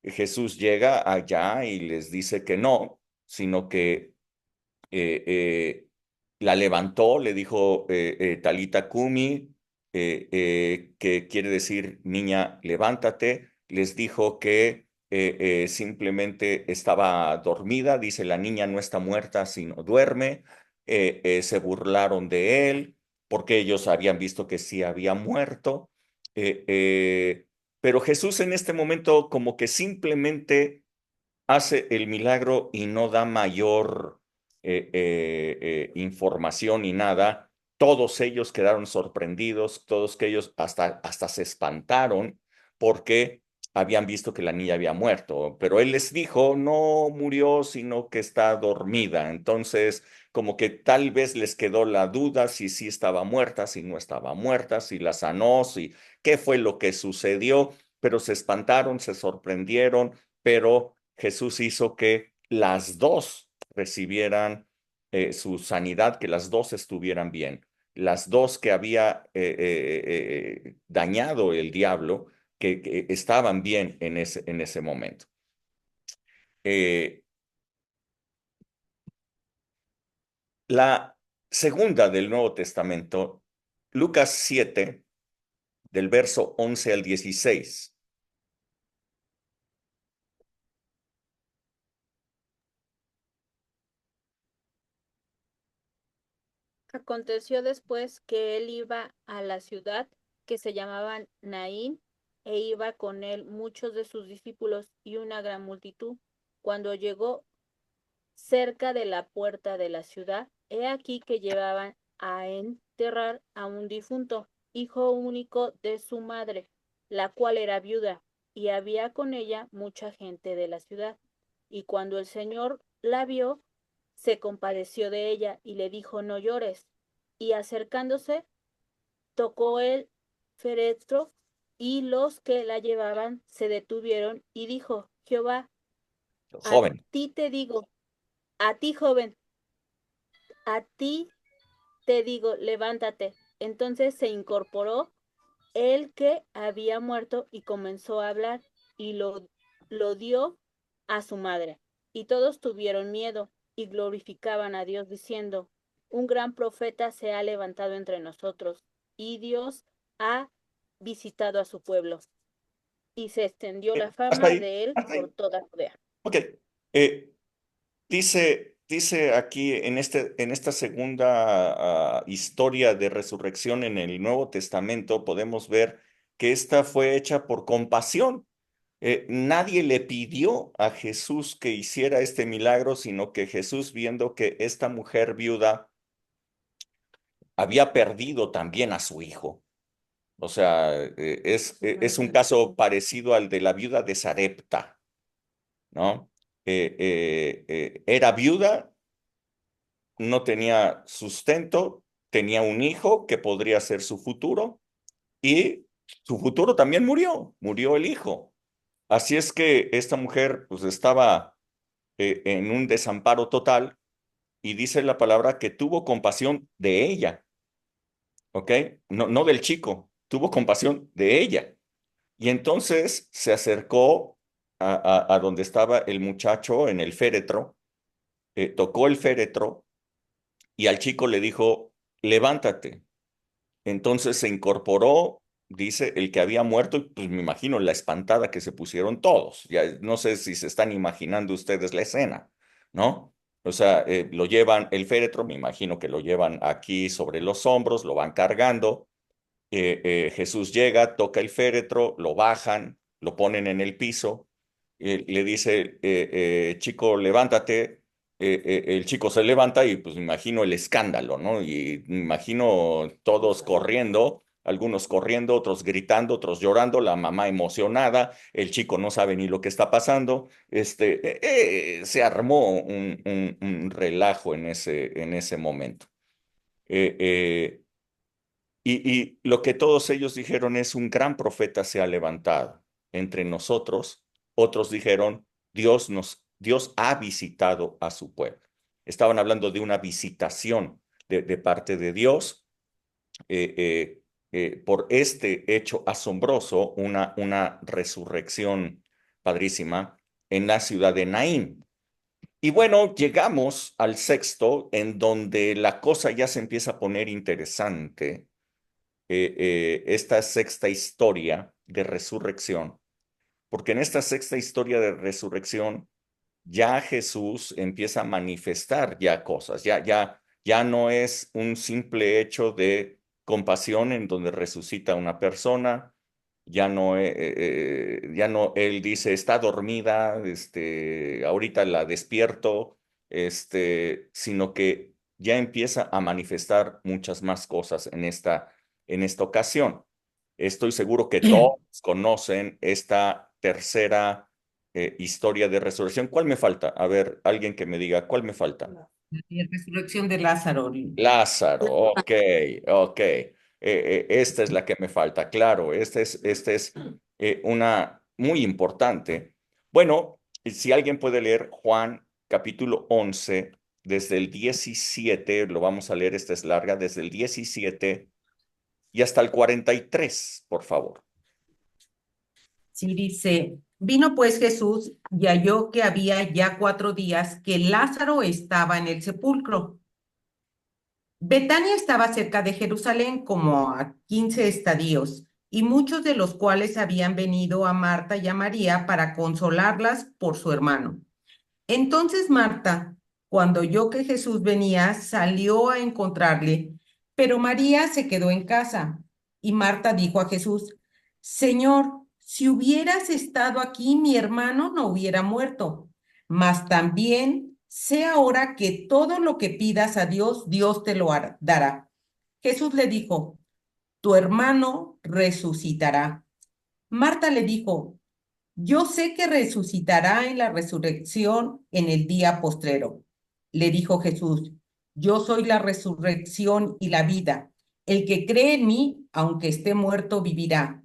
Jesús llega allá y les dice que no, sino que eh, eh, la levantó, le dijo Talita Kumi, que quiere decir niña, levántate. Les dijo que simplemente estaba dormida, dice la niña no está muerta, sino duerme. Se burlaron de él porque ellos habían visto que sí había muerto. Eh, eh, pero Jesús en este momento como que simplemente hace el milagro y no da mayor información ni nada. Todos ellos quedaron sorprendidos, todos que ellos hasta se espantaron porque habían visto que la niña había muerto, pero él les dijo, no murió, sino que está dormida. Entonces, como que tal vez les quedó la duda si sí estaba muerta, si no estaba muerta, si la sanó, si qué fue lo que sucedió, pero se espantaron, se sorprendieron, pero Jesús hizo que las dos recibieran su sanidad, que las dos estuvieran bien, las dos que había dañado el diablo, que estaban bien en ese momento. La segunda del Nuevo Testamento, Lucas 7, del verso 11 al 16. Aconteció después que él iba a la ciudad que se llamaba Naín, e iba con él muchos de sus discípulos y una gran multitud. Cuando llegó cerca de la puerta de la ciudad, he aquí que llevaban a enterrar a un difunto, hijo único de su madre, la cual era viuda, y había con ella mucha gente de la ciudad. Y cuando el Señor la vio, se compadeció de ella y le dijo, no llores. Y acercándose, tocó el féretro, y los que la llevaban se detuvieron, y dijo, Jehová, a Joven. ti te digo, a ti, joven, a ti te digo, levántate. Entonces se incorporó el que había muerto y comenzó a hablar, y lo dio a su madre. Y todos tuvieron miedo y glorificaban a Dios diciendo, un gran profeta se ha levantado entre nosotros, y Dios ha visitado a su pueblo. Y se extendió la Hasta fama ahí, de él hasta ahí. por toda Judea. Ok. Dice aquí en esta segunda historia de resurrección en el Nuevo Testamento, podemos ver que esta fue hecha por compasión. Nadie le pidió a Jesús que hiciera este milagro, sino que Jesús, viendo que esta mujer viuda había perdido también a su hijo. O sea, es un caso parecido al de la viuda de Sarepta, ¿no? Era viuda, no tenía sustento, tenía un hijo que podría ser su futuro y su futuro también murió el hijo. Así es que esta mujer pues estaba en un desamparo total y dice la palabra que tuvo compasión de ella, ¿ok? No del chico, tuvo compasión de ella. Y entonces se acercó a donde estaba el muchacho en el féretro, tocó el féretro y al chico le dijo, levántate. Entonces se incorporó, dice, el que había muerto, y pues me imagino la espantada que se pusieron todos. Ya no sé si se están imaginando ustedes la escena, ¿no? O sea, lo llevan, el féretro, me imagino que lo llevan aquí sobre los hombros, lo van cargando. Jesús llega, toca el féretro, lo bajan, lo ponen en el piso, le dice, chico, levántate. El chico se levanta y pues me imagino el escándalo, ¿no? Y me imagino todos corriendo, algunos corriendo, otros gritando, otros llorando, la mamá emocionada, el chico no sabe ni lo que está pasando. Se armó un relajo en ese momento. Eh, eh, y lo que todos ellos dijeron es, un gran profeta se ha levantado entre nosotros. Otros dijeron, Dios ha visitado a su pueblo. Estaban hablando de una visitación de parte de Dios por este hecho asombroso, una resurrección padrísima en la ciudad de Naín. Y bueno, llegamos al sexto, en donde la cosa ya se empieza a poner interesante, esta sexta historia de resurrección, porque en esta sexta historia de resurrección ya Jesús empieza a manifestar ya cosas, ya no es un simple hecho de compasión en donde resucita una persona, ya no, él dice, está dormida, ahorita la despierto, sino que ya empieza a manifestar muchas más cosas en esta ocasión. Estoy seguro que todos conocen esta tercera historia de resurrección. ¿Cuál me falta? A ver, alguien que me diga, ¿cuál me falta? La resurrección de Lázaro. Lázaro, ok. Esta es la que me falta, claro, esta es una muy importante. Bueno, si alguien puede leer Juan capítulo 11, desde el 17, lo vamos a leer, esta es larga, desde el 17 y hasta el 43, por favor. Sí, dice, vino pues Jesús y halló que había ya 4 días que Lázaro estaba en el sepulcro. Betania estaba cerca de Jerusalén, como a 15 estadios, y muchos de los cuales habían venido a Marta y a María para consolarlas por su hermano. Entonces Marta, cuando oyó que Jesús venía, salió a encontrarle, pero María se quedó en casa. Y Marta dijo a Jesús, Señor, si hubieras estado aquí, mi hermano no hubiera muerto. Mas también sé ahora que todo lo que pidas a Dios, Dios te lo dará. Jesús le dijo, tu hermano resucitará. Marta le dijo, yo sé que resucitará en la resurrección en el día postrero. Le dijo Jesús, yo soy la resurrección y la vida. El que cree en mí, aunque esté muerto, vivirá.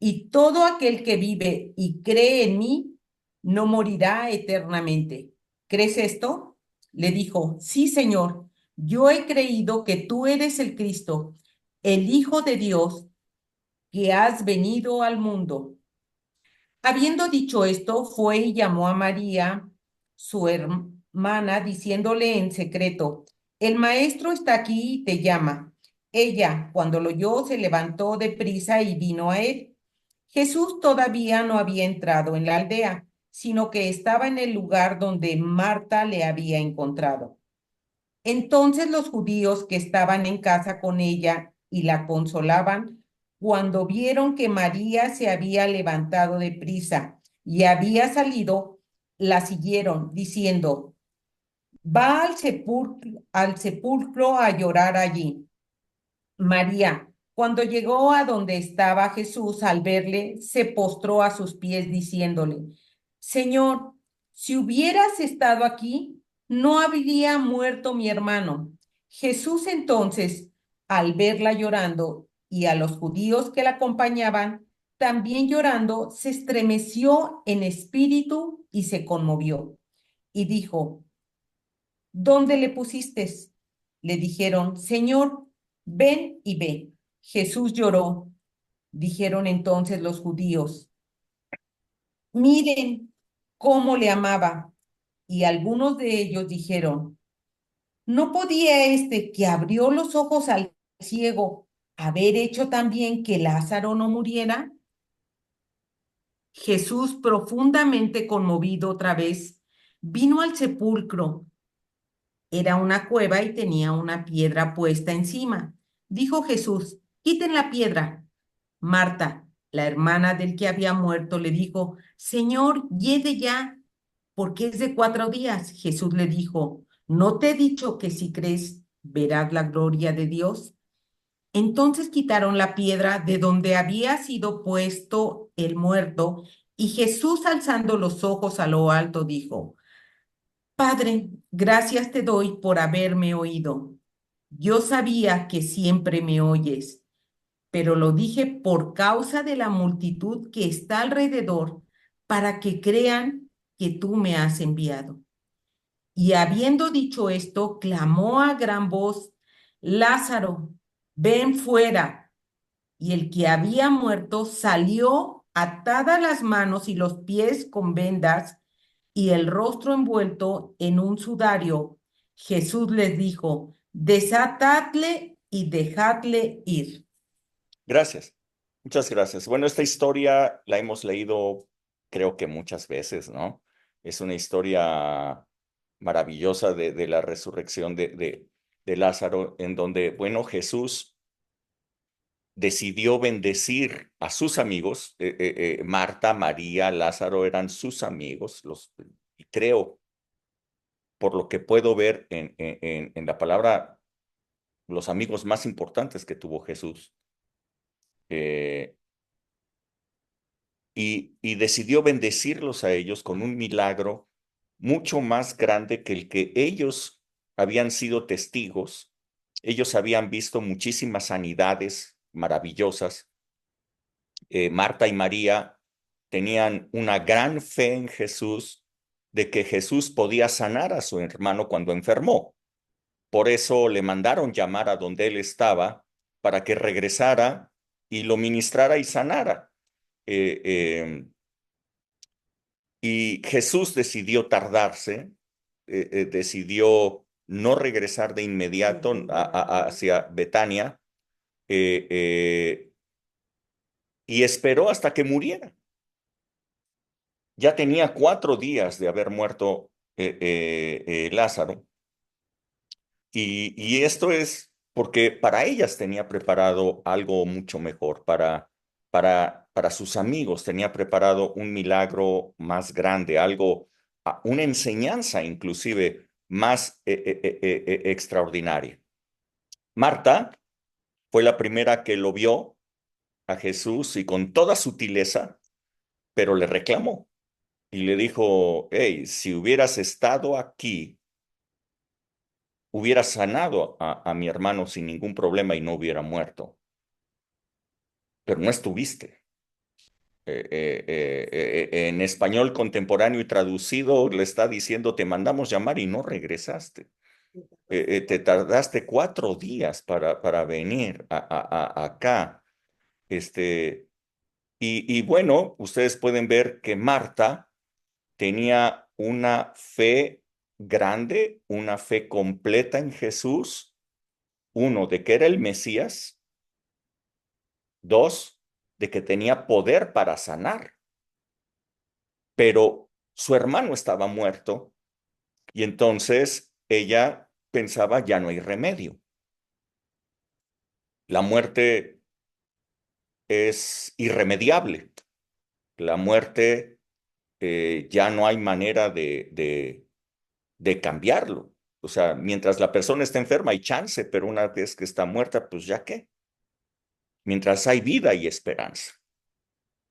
Y todo aquel que vive y cree en mí, no morirá eternamente. ¿Crees esto? Le dijo, sí, Señor, yo he creído que tú eres el Cristo, el Hijo de Dios, que has venido al mundo. Habiendo dicho esto, fue y llamó a María, su hermana, diciéndole en secreto, el maestro está aquí y te llama. Ella, cuando lo oyó, se levantó de prisa y vino a él. Jesús todavía no había entrado en la aldea, sino que estaba en el lugar donde Marta le había encontrado. Entonces los judíos que estaban en casa con ella y la consolaban, cuando vieron que María se había levantado de prisa y había salido, la siguieron diciendo, va al sepulcro a llorar allí. María, cuando llegó a donde estaba Jesús, al verle, se postró a sus pies diciéndole, Señor, si hubieras estado aquí, no habría muerto mi hermano. Jesús entonces, al verla llorando y a los judíos que la acompañaban, también llorando, se estremeció en espíritu y se conmovió. Y dijo, ¿dónde le pusiste? Le dijeron, Señor, ven y ve. Jesús lloró. Dijeron entonces los judíos, miren cómo le amaba. Y algunos de ellos dijeron, ¿no podía este que abrió los ojos al ciego haber hecho también que Lázaro no muriera? Jesús, profundamente conmovido otra vez, vino al sepulcro. Era una cueva y tenía una piedra puesta encima. Dijo Jesús, quiten la piedra. Marta, la hermana del que había muerto, le dijo, Señor, hiede ya, porque es de 4 días. Jesús le dijo, ¿no te he dicho que si crees verás la gloria de Dios? Entonces quitaron la piedra de donde había sido puesto el muerto, y Jesús, alzando los ojos a lo alto, dijo, Padre, gracias te doy por haberme oído. Yo sabía que siempre me oyes, pero lo dije por causa de la multitud que está alrededor, para que crean que tú me has enviado. Y habiendo dicho esto, clamó a gran voz, Lázaro, ven fuera. Y el que había muerto salió atadas las manos y los pies con vendas y el rostro envuelto en un sudario. Jesús les dijo, desatadle y dejadle ir. Gracias. Muchas gracias. Bueno, esta historia la hemos leído creo que muchas veces, ¿no? Es una historia maravillosa de la resurrección de Lázaro, en donde, bueno, Jesús decidió bendecir a sus amigos. Marta, María, Lázaro eran sus amigos, y creo, por lo que puedo ver en la palabra, los amigos más importantes que tuvo Jesús. Eh, y decidió bendecirlos a ellos con un milagro mucho más grande que el que ellos habían sido testigos. Ellos habían visto muchísimas sanidades maravillosas. Marta y María tenían una gran fe en Jesús, de que Jesús podía sanar a su hermano cuando enfermó. Por eso le mandaron llamar a donde él estaba para que regresara y lo ministrara y sanara. Eh, eh, y Jesús decidió tardarse, decidió no regresar de inmediato hacia Betania, eh, eh, y esperó hasta que muriera. Ya tenía 4 días de haber muerto Lázaro. Y esto es porque para ellas tenía preparado algo mucho mejor, para sus amigos tenía preparado un milagro más grande, algo, una enseñanza inclusive más extraordinaria. Marta fue la primera que lo vio a Jesús y con toda sutileza, pero le reclamó y le dijo, hey, si hubieras estado aquí, hubiera sanado a mi hermano sin ningún problema y no hubiera muerto. Pero no estuviste. En español contemporáneo y traducido le está diciendo, te mandamos llamar y no regresaste. Te tardaste 4 días para venir acá. Y bueno, ustedes pueden ver que Marta tenía una fe grande, una fe completa en Jesús. Uno, de que era el Mesías. Dos, de que tenía poder para sanar. Pero su hermano estaba muerto y entonces ella pensaba, ya no hay remedio. La muerte es irremediable. La muerte ya no hay manera de cambiarlo. O sea, mientras la persona está enferma hay chance, pero una vez que está muerta, pues ya qué. Mientras hay vida y esperanza.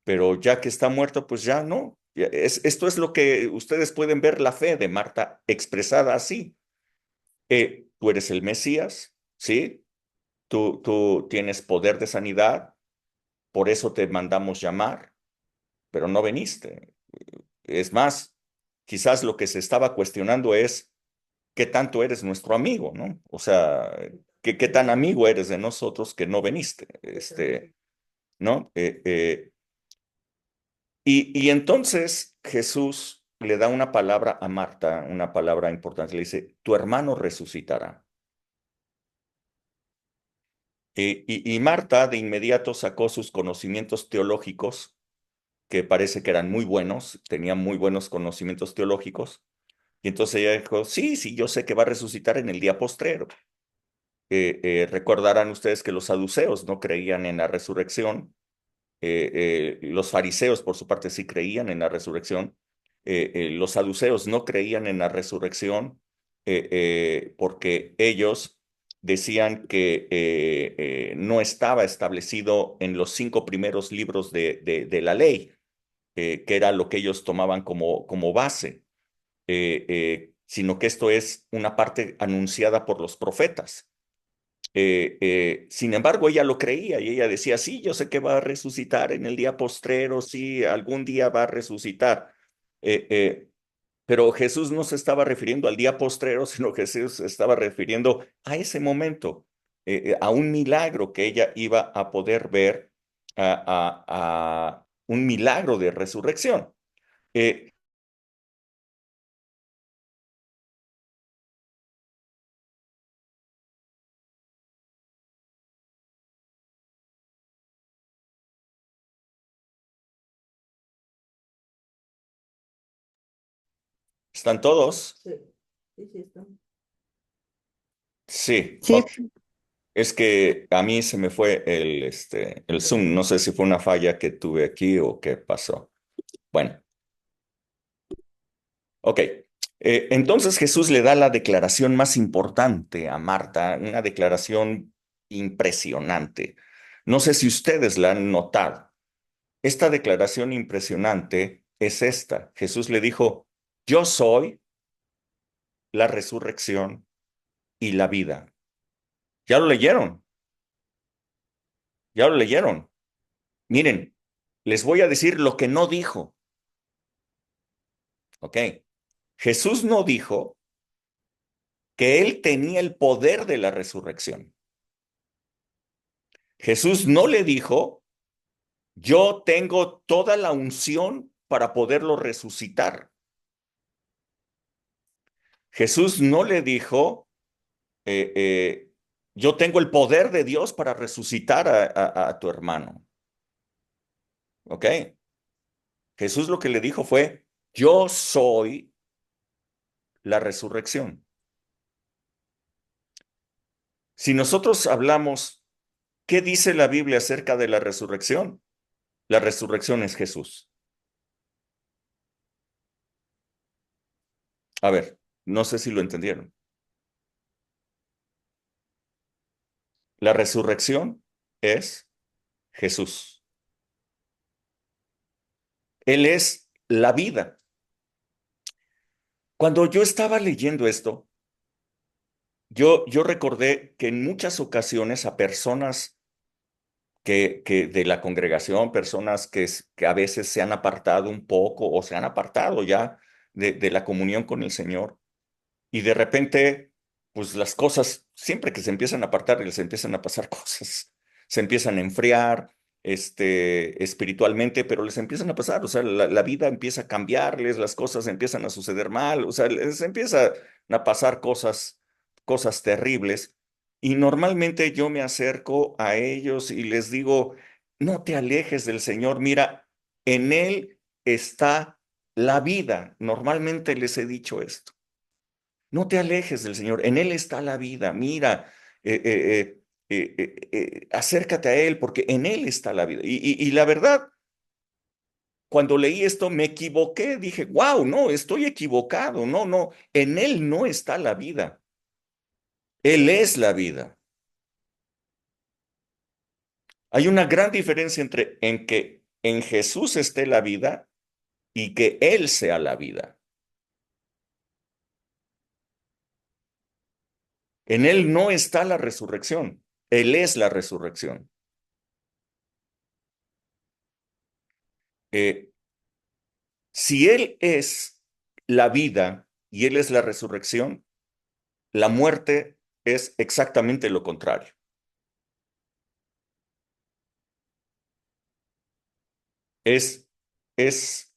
Pero ya que está muerto, pues ya no. Esto es lo que ustedes pueden ver la fe de Marta expresada así. tú eres el Mesías, ¿sí? Tú tienes poder de sanidad, por eso te mandamos llamar, pero no viniste. Es más, quizás lo que se estaba cuestionando es qué tanto eres nuestro amigo, ¿no? O sea, qué tan amigo eres de nosotros que no viniste, ¿no? Y entonces Jesús le da una palabra a Marta, una palabra importante, le dice, tu hermano resucitará. Y Marta de inmediato sacó sus conocimientos teológicos, que parece que eran muy buenos, tenía muy buenos conocimientos teológicos, y entonces ella dijo, sí, sí, yo sé que va a resucitar en el día postrero. Recordarán ustedes que los saduceos no creían en la resurrección, los fariseos por su parte sí creían en la resurrección, los saduceos no creían en la resurrección porque ellos decían que no estaba establecido en los 5 primeros libros de la ley, que era lo que ellos tomaban como base, sino que esto es una parte anunciada por los profetas. Sin embargo, ella lo creía y ella decía, sí, yo sé que va a resucitar en el día postrero, sí, algún día va a resucitar. Pero Jesús no se estaba refiriendo al día postrero, sino que Jesús se estaba refiriendo a ese momento, a un milagro que ella iba a poder ver, a un milagro de resurrección. Eh, ¿Están todos? Sí. Sí, Ok. Es que a mí se me fue el Zoom. No sé si fue una falla que tuve aquí o qué pasó. Bueno, ok. Entonces Jesús le da la declaración más importante a Marta, una declaración impresionante. No sé si ustedes la han notado. Esta declaración impresionante es esta. Jesús le dijo, yo soy la resurrección y la vida. ¿Ya lo leyeron? ¿Ya lo leyeron? Miren, les voy a decir lo que no dijo. ¿Ok? Jesús no dijo que él tenía el poder de la resurrección. Jesús no le dijo, yo tengo toda la unción para poderlo resucitar. Jesús no le dijo, eh, eh, yo tengo el poder de Dios para resucitar a tu hermano. ¿Ok? Jesús lo que le dijo fue, yo soy la resurrección. Si nosotros hablamos, ¿qué dice la Biblia acerca de la resurrección? La resurrección es Jesús. A ver, no sé si lo entendieron. La resurrección es Jesús. Él es la vida. Cuando yo estaba leyendo esto, yo recordé que en muchas ocasiones a personas que de la congregación, personas que a veces se han apartado un poco o se han apartado ya de la comunión con el Señor, y de repente, pues las cosas, siempre que se empiezan a apartar, les empiezan a pasar cosas, se empiezan a enfriar, espiritualmente, pero les empiezan a pasar, o sea, la vida empieza a cambiarles, las cosas empiezan a suceder mal, o sea, les empiezan a pasar cosas terribles. Y normalmente yo me acerco a ellos y les digo, no te alejes del Señor, mira, en Él está la vida. Normalmente les he dicho esto. No te alejes del Señor, en Él está la vida. Mira, acércate a Él porque en Él está la vida. Y la verdad, cuando leí esto me equivoqué, dije, wow, no, estoy equivocado, no, no, en Él no está la vida. Él es la vida. Hay una gran diferencia entre en que en Jesús esté la vida y que Él sea la vida. En Él no está la resurrección. Él es la resurrección. Eh, si Él es la vida y Él es la resurrección, la muerte es exactamente lo contrario. Es, es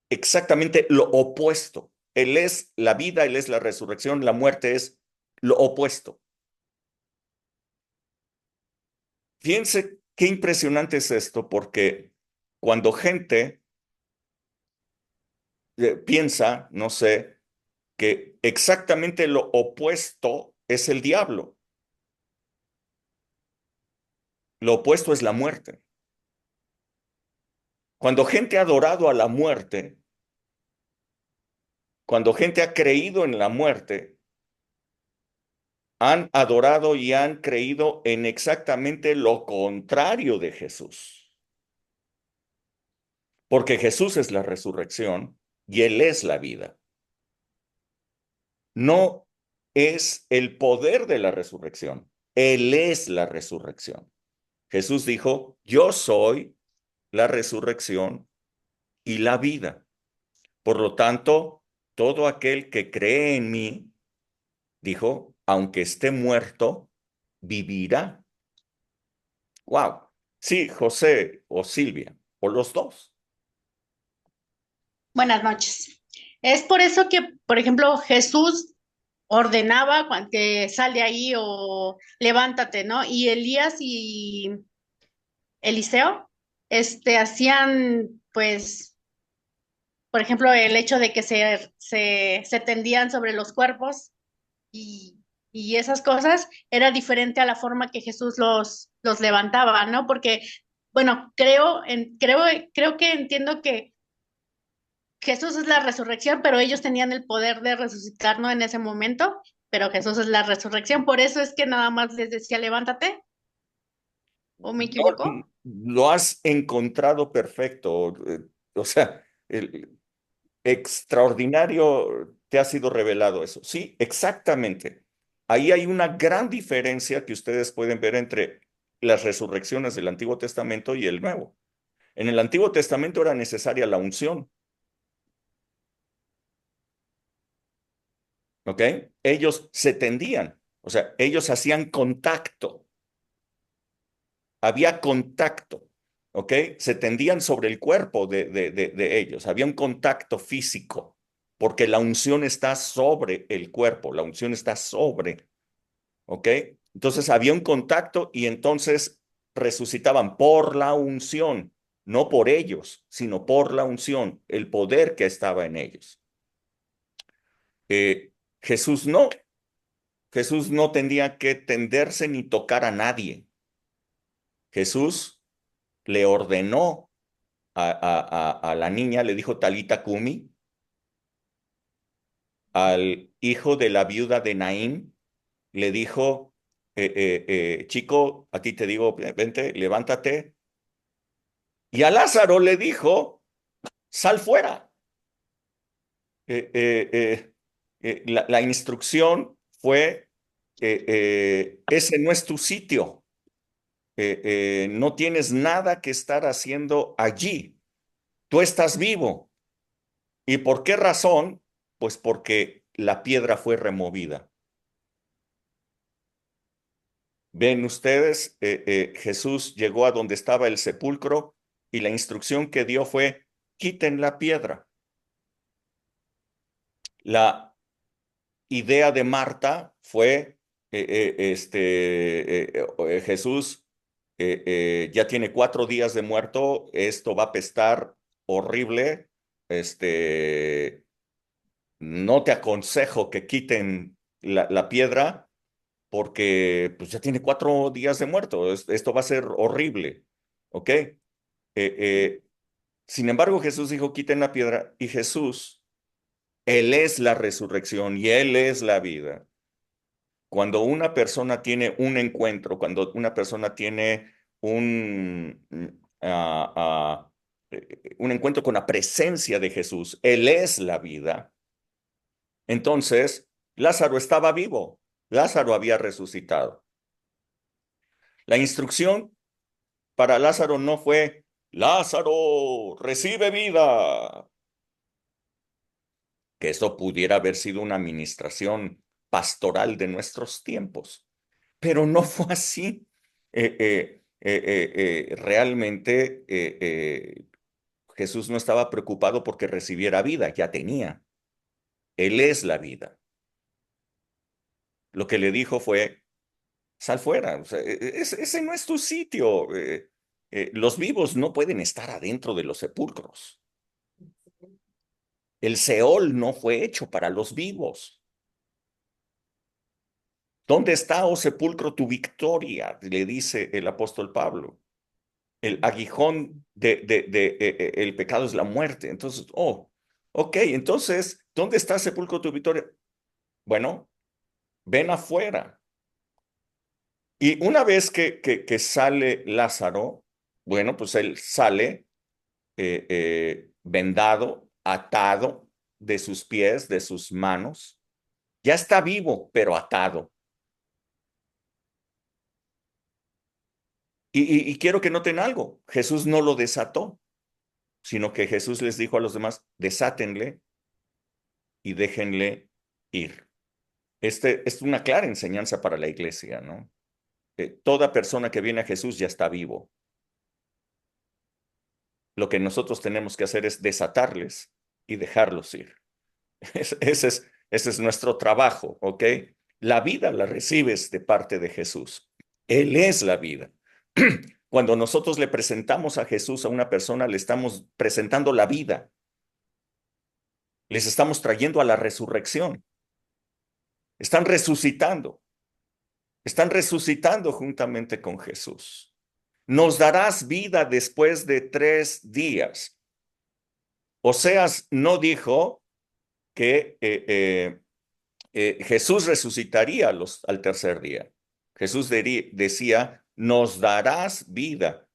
exactamente lo opuesto. Él es la vida, Él es la resurrección, la muerte es lo opuesto. Fíjense qué impresionante es esto, porque cuando gente piensa, no sé, que exactamente lo opuesto es el diablo, lo opuesto es la muerte. Cuando gente ha adorado a la muerte, cuando gente ha creído en la muerte, han adorado y han creído en exactamente lo contrario de Jesús. Porque Jesús es la resurrección y Él es la vida. No es el poder de la resurrección, Él es la resurrección. Jesús dijo, yo soy la resurrección y la vida. Por lo tanto, todo aquel que cree en mí, dijo, aunque esté muerto, vivirá. Wow. Sí, José o Silvia, o los dos. Buenas noches. Es por eso que, por ejemplo, Jesús ordenaba que sal de ahí o levántate, ¿no? Y Elías y Eliseo, hacían, pues, por ejemplo, el hecho de que se tendían sobre los cuerpos y esas cosas, era diferente a la forma que Jesús los levantaba, ¿no? Porque, bueno, creo que entiendo que Jesús es la resurrección, pero ellos tenían el poder de resucitar, ¿no? En ese momento, pero Jesús es la resurrección, por eso es que nada más les decía, levántate, ¿o me No, equivoco? lo has encontrado perfecto. O sea, extraordinario te ha sido revelado eso. Sí, exactamente. Ahí hay una gran diferencia que ustedes pueden ver entre las resurrecciones del Antiguo Testamento y el Nuevo. En el Antiguo Testamento era necesaria la unción, ¿ok? Ellos se tendían, o sea, ellos hacían contacto, había contacto, ¿ok? Se tendían sobre el cuerpo de ellos, había un contacto físico, porque la unción está sobre el cuerpo, la unción está sobre, ¿ok? Entonces había un contacto y entonces resucitaban por la unción, no por ellos, sino por la unción, el poder que estaba en ellos. Jesús no, Jesús no tenía que tenderse ni tocar a nadie. Jesús le ordenó a la niña, le dijo Talita Kumi, al hijo de la viuda de Naín, le dijo, chico, aquí te digo, vente, levántate. Y a Lázaro le dijo, sal fuera. La instrucción fue, ese no es tu sitio. No tienes nada que estar haciendo allí. Tú estás vivo. ¿Y por qué razón? Pues porque la piedra fue removida. Ven ustedes, Jesús llegó a donde estaba el sepulcro y la instrucción que dio fue, quiten la piedra. La idea de Marta fue, Jesús ya tiene 4 días de muerto, esto va a apestar horrible, no te aconsejo que quiten la piedra porque pues, ya tiene 4 días de muerto, esto va a ser horrible, ¿ok? Sin embargo, Jesús dijo, quiten la piedra y Jesús, Él es la resurrección y Él es la vida. Cuando una persona tiene un encuentro, cuando una persona tiene ah, un encuentro con la presencia de Jesús, Él es la vida. Entonces, Lázaro estaba vivo, Lázaro había resucitado. La instrucción para Lázaro no fue, Lázaro, recibe vida. Que eso pudiera haber sido una administración pastoral de nuestros tiempos, pero no fue así. Realmente Jesús no estaba preocupado porque recibiera vida, ya tenía. Él es la vida. Lo que le dijo fue, sal fuera, o sea, ese no es tu sitio. Los vivos no pueden estar adentro de los sepulcros. El Seol no fue hecho para los vivos. ¿Dónde está, oh sepulcro, tu victoria? Le dice el apóstol Pablo. El aguijón el pecado es la muerte. Entonces, ok, entonces, ¿dónde está, sepulcro, tu victoria? Bueno, ven afuera. Y una vez que sale Lázaro, bueno, pues él sale vendado, atado de sus pies, de sus manos. Ya está vivo, pero atado. Y quiero que noten algo, Jesús no lo desató, sino que Jesús les dijo a los demás, desátenle y déjenle ir. Es una clara enseñanza para la iglesia, ¿no? Toda persona que viene a Jesús ya está vivo. Lo que nosotros tenemos que hacer es desatarles y dejarlos ir. Ese es nuestro trabajo, ¿ok? La vida la recibes de parte de Jesús. Él es la vida. Cuando nosotros le presentamos a Jesús a una persona, le estamos presentando la vida. Les estamos trayendo a la resurrección. Están resucitando. Están resucitando juntamente con Jesús. Nos darás vida después de 3 días. Oseas no dijo que Jesús resucitaría al tercer día. Jesús decía, nos darás vida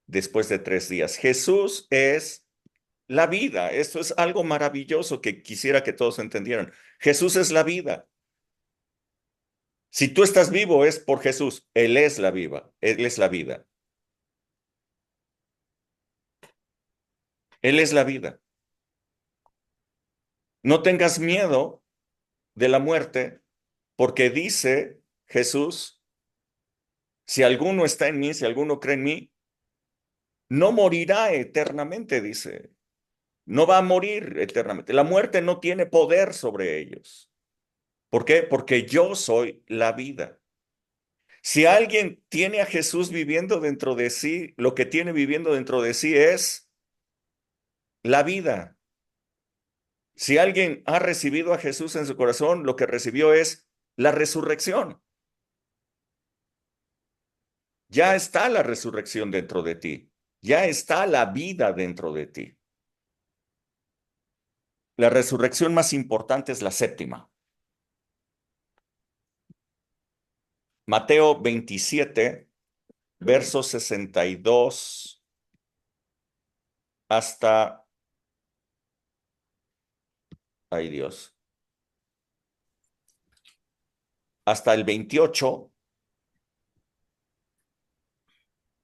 después de 3 días. Jesús es la vida. Esto es algo maravilloso que quisiera que todos entendieran. Jesús es la vida. Si tú estás vivo es por Jesús. Él es la vida. Él es la vida. Él es la vida. No tengas miedo de la muerte, porque dice Jesús, si alguno está en mí, si alguno cree en mí, no morirá eternamente, dice. No va a morir eternamente. La muerte no tiene poder sobre ellos. ¿Por qué? Porque yo soy la vida. Si alguien tiene a Jesús viviendo dentro de sí, lo que tiene viviendo dentro de sí es la vida. Si alguien ha recibido a Jesús en su corazón, lo que recibió es la resurrección. Ya está la resurrección dentro de ti. Ya está la vida dentro de ti. La resurrección más importante es la séptima. Mateo 27, versos 62 hasta... Ay Dios. Hasta el 28,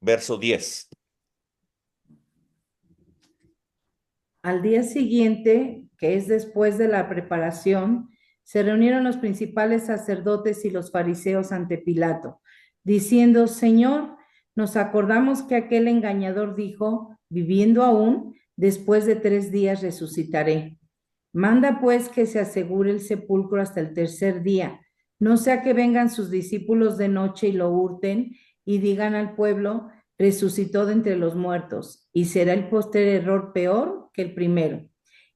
verso 10. Al día siguiente, que es después de la preparación, se reunieron los principales sacerdotes y los fariseos ante Pilato, diciendo, Señor, nos acordamos que aquel engañador dijo, viviendo aún, después de 3 días resucitaré. Manda pues que se asegure el sepulcro hasta el tercer día, no sea que vengan sus discípulos de noche y lo hurten y digan al pueblo, resucitó de entre los muertos, y será el postrer error peor que el primero.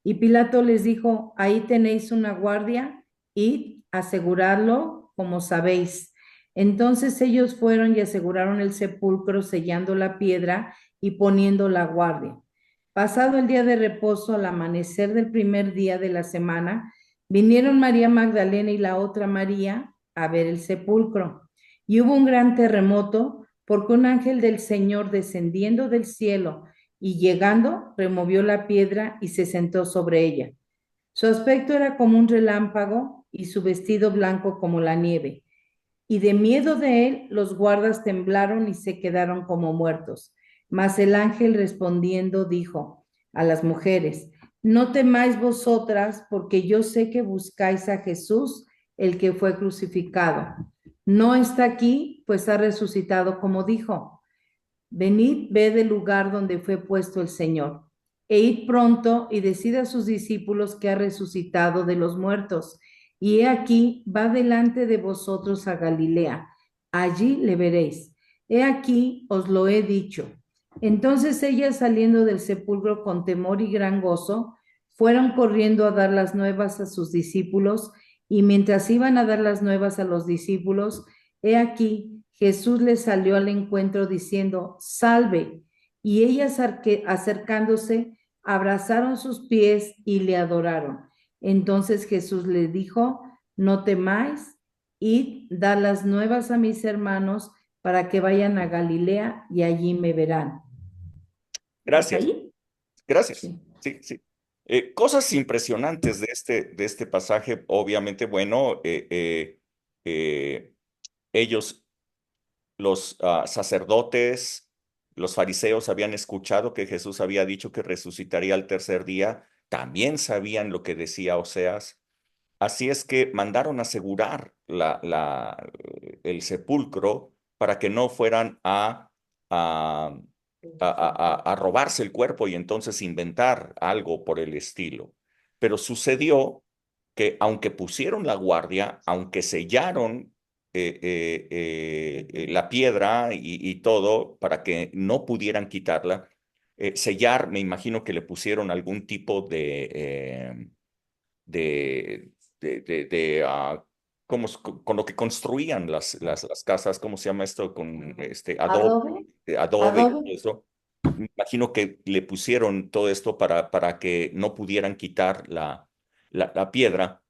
Y Pilato les dijo, ahí tenéis una guardia, id, asegurarlo como sabéis. Entonces ellos fueron y aseguraron el sepulcro, sellando la piedra y poniendo la guardia. Pasado el día de reposo, al amanecer del primer día de la semana, vinieron María Magdalena y la otra María a ver el sepulcro. Y hubo un gran terremoto, porque un ángel del Señor descendiendo del cielo y llegando, removió la piedra y se sentó sobre ella. Su aspecto era como un relámpago y su vestido blanco como la nieve. Y de miedo de él, los guardas temblaron y se quedaron como muertos. Mas el ángel respondiendo dijo a las mujeres, no temáis vosotras, porque yo sé que buscáis a Jesús, el que fue crucificado. No está aquí, pues ha resucitado como dijo. Venid, ved el lugar donde fue puesto el Señor, e id pronto y decid a sus discípulos que ha resucitado de los muertos. Y he aquí, va delante de vosotros a Galilea. Allí le veréis. He aquí, os lo he dicho. Entonces ellas, saliendo del sepulcro con temor y gran gozo, fueron corriendo a dar las nuevas a sus discípulos, y mientras iban a dar las nuevas a los discípulos, he aquí, Jesús les salió al encuentro diciendo, salve. Y ellas acercándose, abrazaron sus pies y le adoraron. Entonces Jesús les dijo, no temáis, id, dad las nuevas a mis hermanos para que vayan a Galilea y allí me verán. ¿Hasta Gracias, ahí? gracias. Sí. Sí, sí. Cosas impresionantes de este pasaje, obviamente, bueno, ellos, los sacerdotes, los fariseos habían escuchado que Jesús había dicho que resucitaría al tercer día, también sabían lo que decía Oseas, así es que mandaron asegurar el sepulcro para que no fueran a, a robarse el cuerpo y entonces inventar algo por el estilo. Pero sucedió que aunque pusieron la guardia, aunque sellaron la piedra y todo para que no pudieran quitarla, sellar, me imagino que le pusieron algún tipo de, con lo que construían las casas, ¿cómo se llama esto? Con ¿Adobe? adobe y todo ¿Adobe? eso. Me imagino que le pusieron todo esto para que no pudieran quitar la piedra.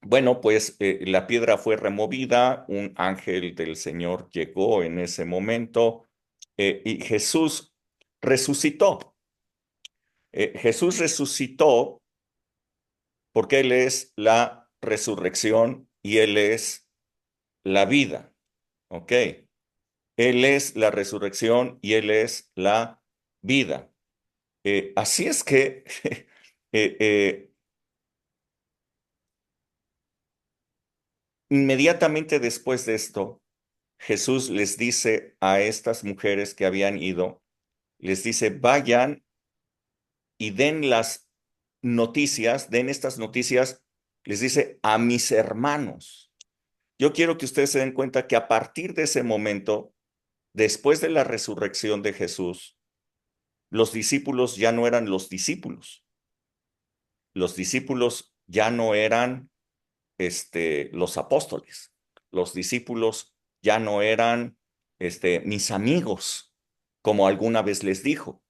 Bueno, pues la piedra fue removida, un ángel del Señor llegó en ese momento y Jesús resucitó. Jesús resucitó porque Él es la resurrección y Él es la vida. ¿Ok? Él es la resurrección y Él es la vida. Así es que eh, eh, inmediatamente después de esto, Jesús les dice a estas mujeres que habían ido, les dice, vayan y den las noticias, den estas noticias, les dice a mis hermanos. Yo quiero que ustedes se den cuenta que a partir de ese momento, después de la resurrección de Jesús, los discípulos ya no eran los discípulos. Los discípulos ya no eran los apóstoles. Los discípulos ya no eran mis amigos, como alguna vez les dijo.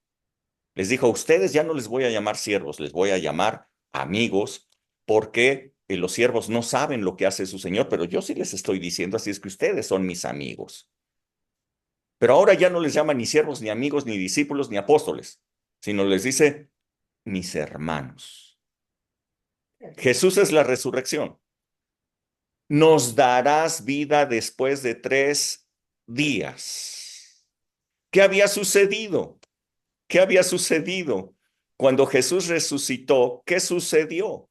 Les dijo, a ustedes ya no les voy a llamar siervos, les voy a llamar amigos, porque los siervos no saben lo que hace su Señor, pero yo sí les estoy diciendo, así es que ustedes son mis amigos. Pero ahora ya no les llama ni siervos, ni amigos, ni discípulos, ni apóstoles, sino les dice mis hermanos. Jesús es la resurrección. Nos darás vida después de 3 días. ¿Qué había sucedido? ¿Qué había sucedido? Cuando Jesús resucitó, ¿qué sucedió?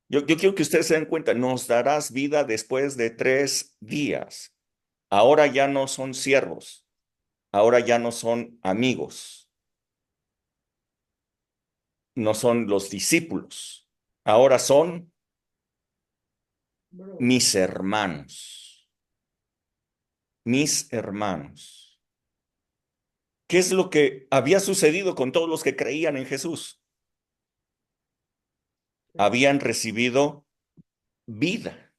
Yo quiero que ustedes se den cuenta, nos darás vida después de 3 días. Ahora ya no son siervos, ahora ya no son amigos, no son los discípulos, ahora son mis hermanos, mis hermanos. ¿Qué es lo que había sucedido con todos los que creían en Jesús? Habían recibido vida.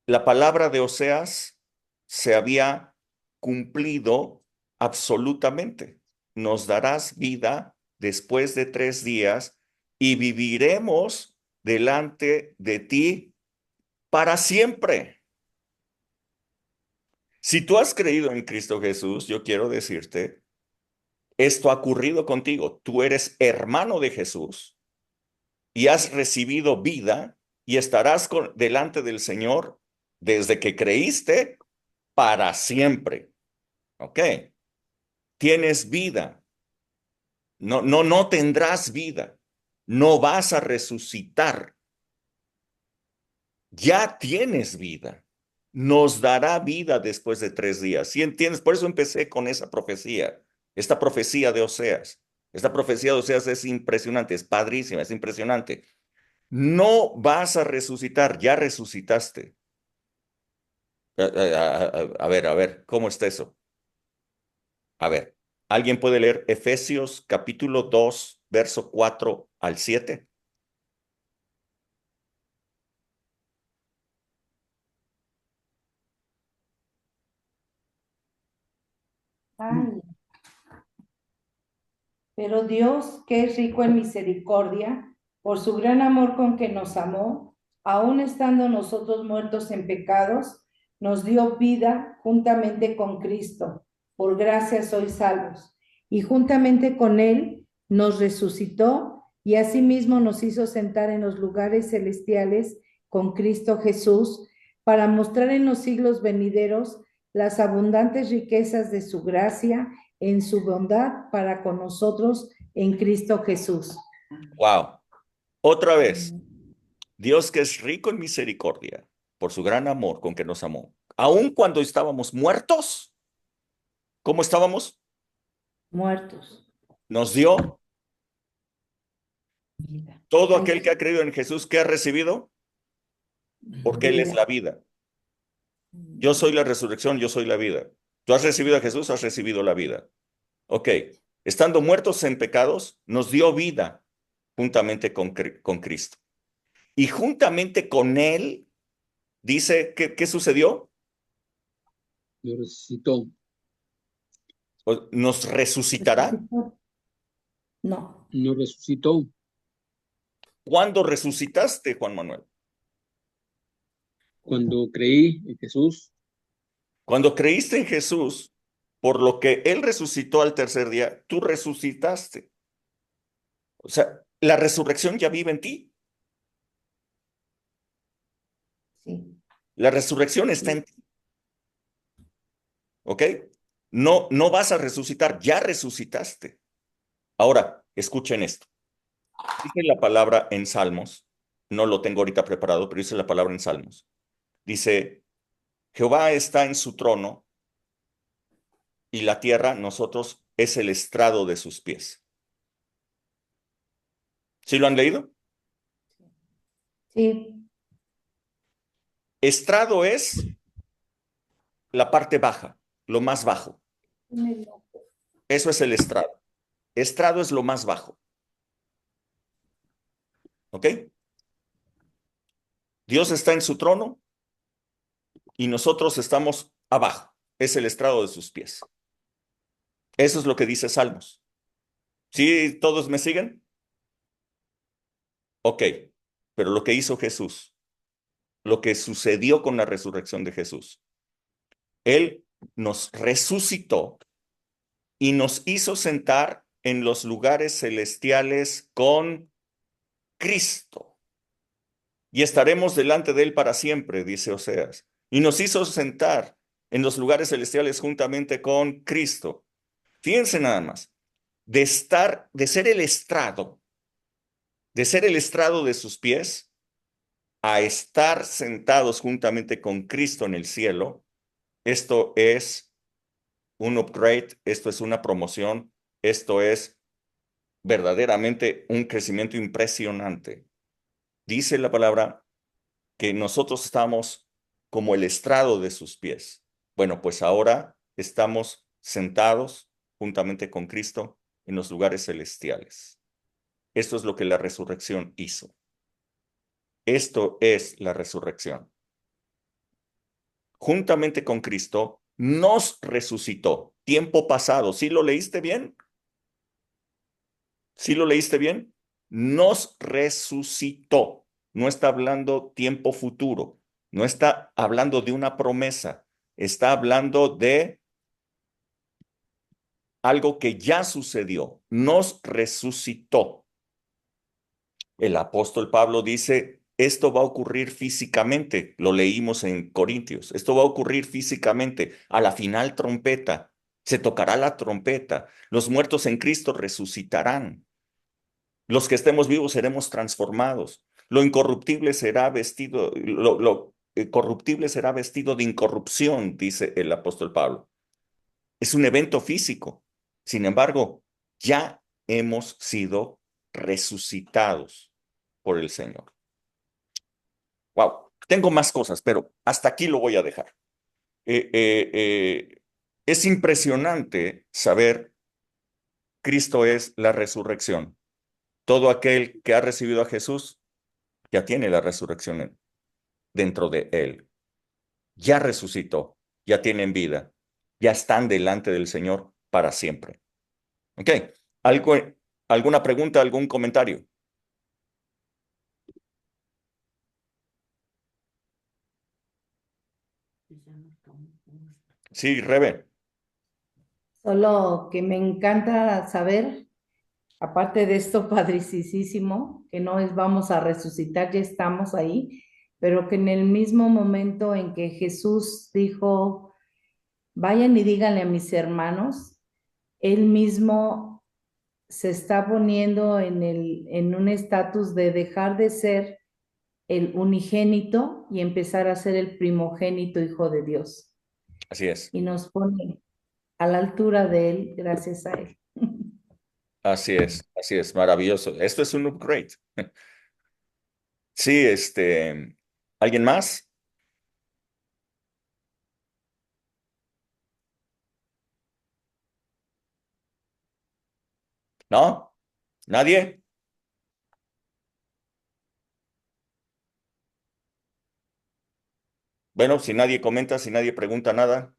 La palabra de Oseas se había cumplido absolutamente. Nos darás vida después de 3 días y viviremos delante de ti para siempre. Si tú has creído en Cristo Jesús, yo quiero decirte, esto ha ocurrido contigo. Tú eres hermano de Jesús. y has recibido vida y estarás delante del Señor desde que creíste para siempre. ¿Ok? Tienes vida. No tendrás vida. No vas a resucitar. Ya tienes vida. Nos dará vida después de 3 días. ¿Sí entiendes? Por eso empecé con esa profecía. Esta profecía de Oseas. Esta profecía de Oseas es impresionante, es padrísima, es impresionante. No vas a resucitar, ya resucitaste. A ver, ¿cómo está eso? A ver, ¿alguien puede leer Efesios capítulo 2, verso 4 al 7? Ay, pero Dios, que es rico en misericordia, por su gran amor con que nos amó, aun estando nosotros muertos en pecados, nos dio vida juntamente con Cristo. Por gracia sois salvos. Y juntamente con Él nos resucitó y asimismo nos hizo sentar en los lugares celestiales con Cristo Jesús, para mostrar en los siglos venideros las abundantes riquezas de su gracia en su bondad para con nosotros en Cristo Jesús. Wow. Otra vez, Dios que es rico en misericordia, por su gran amor con que nos amó, aun cuando estábamos muertos, ¿cómo estábamos? Muertos. Nos dio Vida. todo aquel que ha creído en Jesús, ¿qué ha recibido? Porque Él es la vida. Yo soy la resurrección, yo soy la vida. Tú has recibido a Jesús, has recibido la vida. Ok, estando muertos en pecados, nos dio vida juntamente con Cristo. Y juntamente con Él, dice, ¿qué sucedió? Lo resucitó. ¿Nos resucitará? No. No resucitó. ¿Cuándo resucitaste, Juan Manuel? Cuando creí en Jesús, Cuando creíste en Jesús, por lo que Él resucitó al tercer día, tú resucitaste. O sea, la resurrección ya vive en ti. Sí. La resurrección está en ti. ¿Ok? No vas a resucitar, ya resucitaste. Ahora, escuchen esto. Dice la palabra en Salmos, no lo tengo ahorita preparado, pero dice la palabra en Salmos. Dice, Jehová está en su trono y la tierra, nosotros, es el estrado de sus pies. ¿Sí lo han leído? Sí. Estrado es la parte baja, lo más bajo. Eso es el estrado. Estrado es lo más bajo. ¿Ok? Dios está en su trono y nosotros estamos abajo. Es el estrado de sus pies. Eso es lo que dice Salmos. ¿Sí? ¿Todos me siguen? Ok. Pero lo que hizo Jesús, lo que sucedió con la resurrección de Jesús, Él nos resucitó y nos hizo sentar en los lugares celestiales con Cristo. Y estaremos delante de Él para siempre, dice Oseas. Y nos hizo sentar en los lugares celestiales juntamente con Cristo. Fíjense nada más, de ser el estrado, de ser el estrado de sus pies, a estar sentados juntamente con Cristo en el cielo. Esto es un upgrade, esto es una promoción, esto es verdaderamente un crecimiento impresionante. Dice la palabra que nosotros estamos como el estrado de sus pies. Bueno, pues ahora estamos sentados juntamente con Cristo en los lugares celestiales. Esto es lo que la resurrección hizo. Esto es la resurrección. Juntamente con Cristo nos resucitó. Tiempo pasado. ¿Sí lo leíste bien? ¿Sí lo leíste bien? Nos resucitó. No está hablando tiempo futuro. No está hablando de una promesa. Está hablando de algo que ya sucedió. Nos resucitó. El apóstol Pablo dice, esto va a ocurrir físicamente, lo leímos en Corintios, esto va a ocurrir físicamente, a la final trompeta, se tocará la trompeta, los muertos en Cristo resucitarán, los que estemos vivos seremos transformados, lo incorruptible será vestido, lo corruptible será vestido de incorrupción, dice el apóstol Pablo. Es un evento físico, sin embargo, ya hemos sido resucitados por el Señor. Wow, tengo más cosas, pero hasta aquí lo voy a dejar. Es impresionante saber Cristo es la resurrección. Todo aquel que ha recibido a Jesús ya tiene la resurrección dentro de él. Ya resucitó, ya tienen vida, ya están delante del Señor para siempre. ¿Ok? ¿Alguna pregunta, algún comentario? Sí, Rebe. Solo que me encanta saber, aparte de esto padricísimo, que no es vamos a resucitar, ya estamos ahí, pero que en el mismo momento en que Jesús dijo, vayan y díganle a mis hermanos, él mismo se está poniendo en un estatus de dejar de ser el unigénito y empezar a ser el primogénito hijo de Dios. Así es. Y nos pone a la altura de él gracias a él. Así es, maravilloso. Esto es un upgrade. Sí, ¿alguien más? ¿No? ¿Nadie? Bueno, si nadie comenta, si nadie pregunta nada,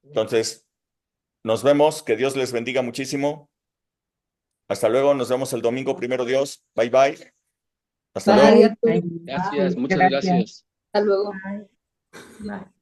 entonces nos vemos. Que Dios les bendiga muchísimo. Hasta luego. Nos vemos el domingo, primero Dios. Bye, bye. Hasta luego. Bye. Gracias, muchas Gracias. gracias. Hasta luego. Bye.